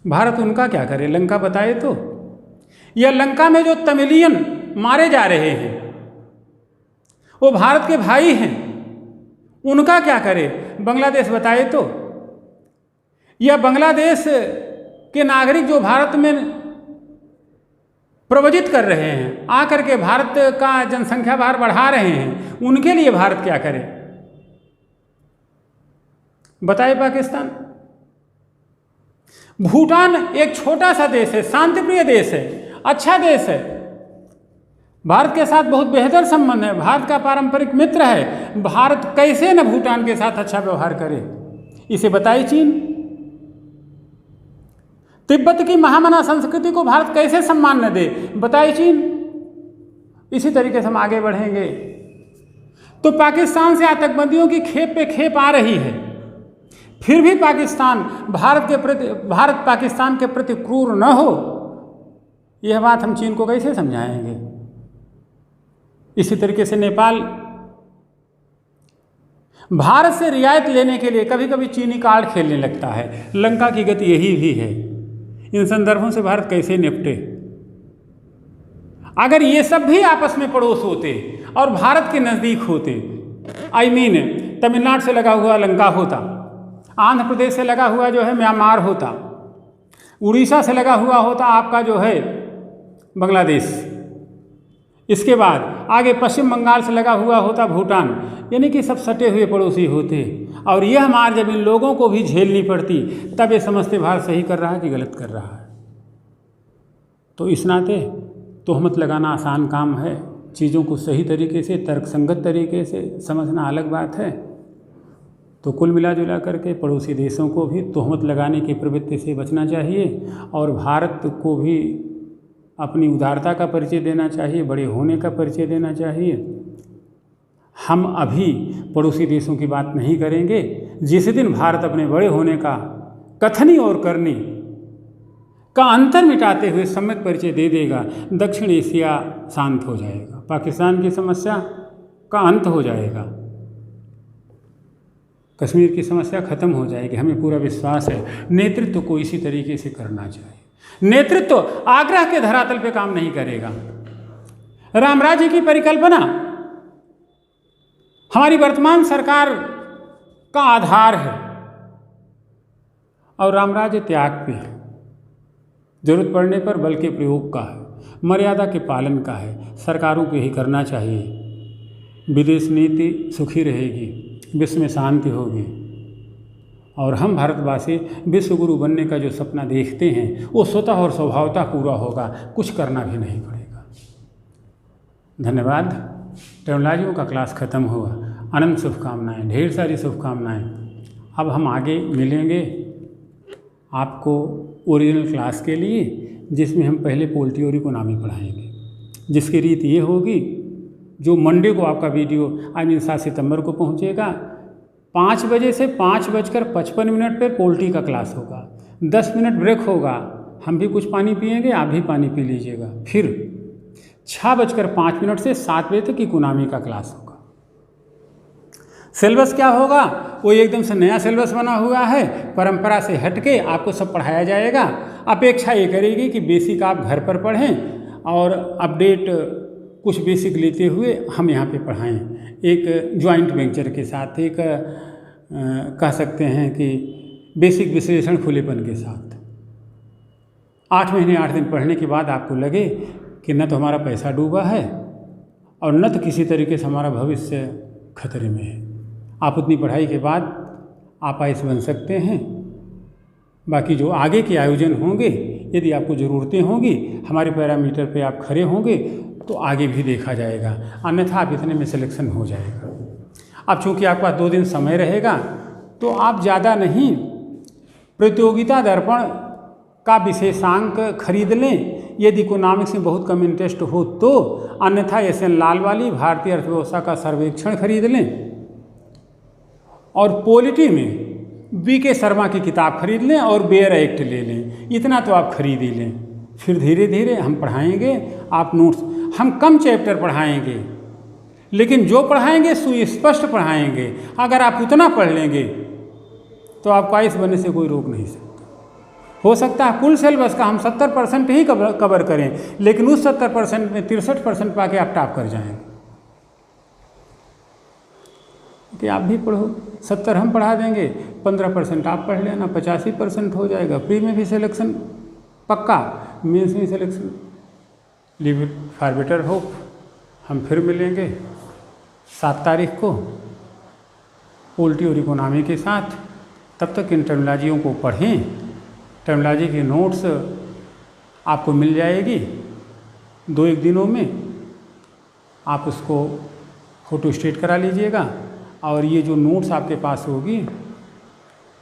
भारत उनका क्या करे? लंका बताए तो? या लंका में जो तमिलियन मारे जा रहे हैं वो भारत के भाई हैं, उनका क्या करे? बांग्लादेश बताए तो? या बांग्लादेश के नागरिक जो भारत में प्रवजित कर रहे हैं, आकर के भारत का जनसंख्या भार बढ़ा रहे हैं, उनके लिए भारत क्या करे? बताए पाकिस्तान। भूटान एक छोटा सा देश है, शांतिप्रिय देश है, अच्छा देश है, भारत के साथ बहुत बेहतर संबंध है, भारत का पारंपरिक मित्र है। भारत कैसे न भूटान के साथ अच्छा व्यवहार करे, इसे बताए चीन। तिब्बत की महामना संस्कृति को भारत कैसे सम्मान न दे, बताए चीन। इसी तरीके से हम आगे बढ़ेंगे तो पाकिस्तान से आतंकवादियों की खेप पे खेप आ रही है, फिर भी पाकिस्तान भारत पाकिस्तान के प्रति क्रूर न हो, यह बात हम चीन को कैसे समझाएंगे? इसी तरीके से नेपाल भारत से रियायत लेने के लिए कभी कभी चीनी कार्ड खेलने लगता है। लंका की गति यही भी है। इन संदर्भों से भारत कैसे निपटे? अगर ये सब भी आपस में पड़ोस होते और भारत के नज़दीक होते, तमिलनाडु से लगा हुआ लंका होता, आंध्र प्रदेश से लगा हुआ जो है म्यांमार होता, उड़ीसा से लगा हुआ होता आपका जो है बांग्लादेश, इसके बाद आगे पश्चिम बंगाल से लगा हुआ होता भूटान, यानी कि सब सटे हुए पड़ोसी होते। और यह मार जब इन लोगों को भी झेलनी पड़ती, तब ये समझते भारत सही कर रहा है कि गलत कर रहा है। तो इस नाते तोहमत लगाना आसान काम है, चीज़ों को सही तरीके से तर्कसंगत तरीके से समझना अलग बात है। तो कुल मिला जुला करके पड़ोसी देशों को भी तोहमत लगाने की प्रवृत्ति से बचना चाहिए और भारत को भी अपनी उदारता का परिचय देना चाहिए, बड़े होने का परिचय देना चाहिए। हम अभी पड़ोसी देशों की बात नहीं करेंगे। जिस दिन भारत अपने बड़े होने का कथनी और करनी का अंतर मिटाते हुए सम्यक परिचय दे देगा, दक्षिण एशिया शांत हो जाएगा, पाकिस्तान की समस्या का अंत हो जाएगा, कश्मीर की समस्या खत्म हो जाएगी। हमें पूरा विश्वास है नेतृत्व को इसी तरीके से करना चाहिए। नेतृत्व आग्रह के धरातल पे काम नहीं करेगा। राम राज्य की परिकल्पना हमारी वर्तमान सरकार का आधार है और राम राज्य त्याग पे है, जरूरत पड़ने पर बल के प्रयोग का है, मर्यादा के पालन का है। सरकारों को यही करना चाहिए। विदेश नीति सुखी रहेगी, विश्व में शांति होगी और हम भारतवासी विश्व गुरु बनने का जो सपना देखते हैं वो स्वतः और स्वभावतः पूरा होगा, कुछ करना भी नहीं पड़ेगा। धन्यवाद। टेक्नोलॉजियों का क्लास ख़त्म हुआ। अनंत शुभकामनाएं, ढेर सारी शुभकामनाएं। अब हम आगे मिलेंगे आपको ओरिजिनल क्लास के लिए, जिसमें हम पहले पोल थ्योरी इकोनॉमी पढ़ाएंगे, जिसकी रीत ये होगी, जो मंडे को आपका वीडियो 7 सितंबर को पहुंचेगा, 5 बजे से 5:55 पर पोल्ट्री का क्लास होगा। 10 मिनट ब्रेक होगा, हम भी कुछ पानी पिएंगे, आप भी पानी पी लीजिएगा। फिर 6:05 से 7 बजे तक इकोनॉमी का क्लास होगा। सिलेबस क्या होगा? वो एकदम से नया सिलेबस बना हुआ है, परंपरा से हटके आपको सब पढ़ाया जाएगा। अपेक्षा ये करेगी कि बेसिक आप घर पर पढ़ें और अपडेट कुछ बेसिक लेते हुए हम यहाँ पे पढ़ाएं, एक जॉइंट वेंचर के साथ, एक कह सकते हैं कि बेसिक विश्लेषण खुलेपन के साथ। 8 महीने 8 दिन पढ़ने के बाद आपको लगे कि न तो हमारा पैसा डूबा है और न तो किसी तरीके से हमारा भविष्य खतरे में है। आप उतनी पढ़ाई के बाद आप आईएएस बन सकते हैं। बाकी जो आगे के आयोजन होंगे, यदि आपको ज़रूरतें होंगी, हमारे पैरामीटर पे आप खड़े होंगे तो आगे भी देखा जाएगा, अन्यथा आप इतने में सिलेक्शन हो जाएगा। अब चूँकि आपके पास 2 दिन समय रहेगा तो आप ज़्यादा नहीं, प्रतियोगिता दर्पण का विशेषांक खरीद लें यदि इकोनॉमिक्स में बहुत कम इंटरेस्ट हो तो, अन्यथा SN लाल वाली भारतीय अर्थव्यवस्था का सर्वेक्षण खरीद लें और पॉलिटी में BK शर्मा की किताब खरीद लें और बेयर एक्ट ले लें। इतना तो आप खरीद ही लें। फिर धीरे धीरे हम पढ़ाएंगे, आप नोट्स, हम कम चैप्टर पढ़ाएंगे लेकिन जो पढ़ाएंगे सुस्पष्ट पढ़ाएंगे। अगर आप उतना पढ़ लेंगे तो आपको आईएएस बनने से कोई रोक नहीं सकता। हो सकता है कुल सिलेबस का हम 70% ही कवर करें, लेकिन उस 70% में 63% पाके आप टॉप कर जाएंगे। कि आप भी पढ़ो, 70 हम पढ़ा देंगे, 15% आप पढ़ लेना, 85% हो जाएगा। प्री में भी सिलेक्शन पक्का, मेंस में selection. Leave it for better hope. हम फिर मिलेंगे 7 तारीख को पोल्ट्री और इकोनॉमी के साथ। तब तक इन टेक्नोलॉजियों को पढ़ें। टेक्नोलॉजी की नोट्स आपको मिल जाएगी 2-1 दिनों में। आप उसको फ़ोटो स्टेट करा लीजिएगा और ये जो नोट्स आपके पास होगी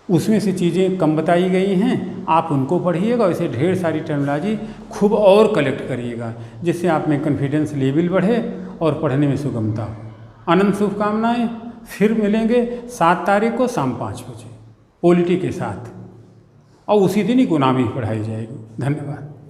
उसमें से चीज़ें कम बताई गई हैं, आप उनको पढ़िएगा। वैसे ढेर सारी टेक्नोलॉजी खूब और कलेक्ट करिएगा, जिससे आप में कॉन्फिडेंस लेवल बढ़े और पढ़ने में सुगमता हो। अनंत शुभकामनाएं। फिर मिलेंगे 7 तारीख को शाम 5 बजे पॉलिटी के साथ और उसी दिन इकोनॉमी पढ़ाई जाएगी। धन्यवाद।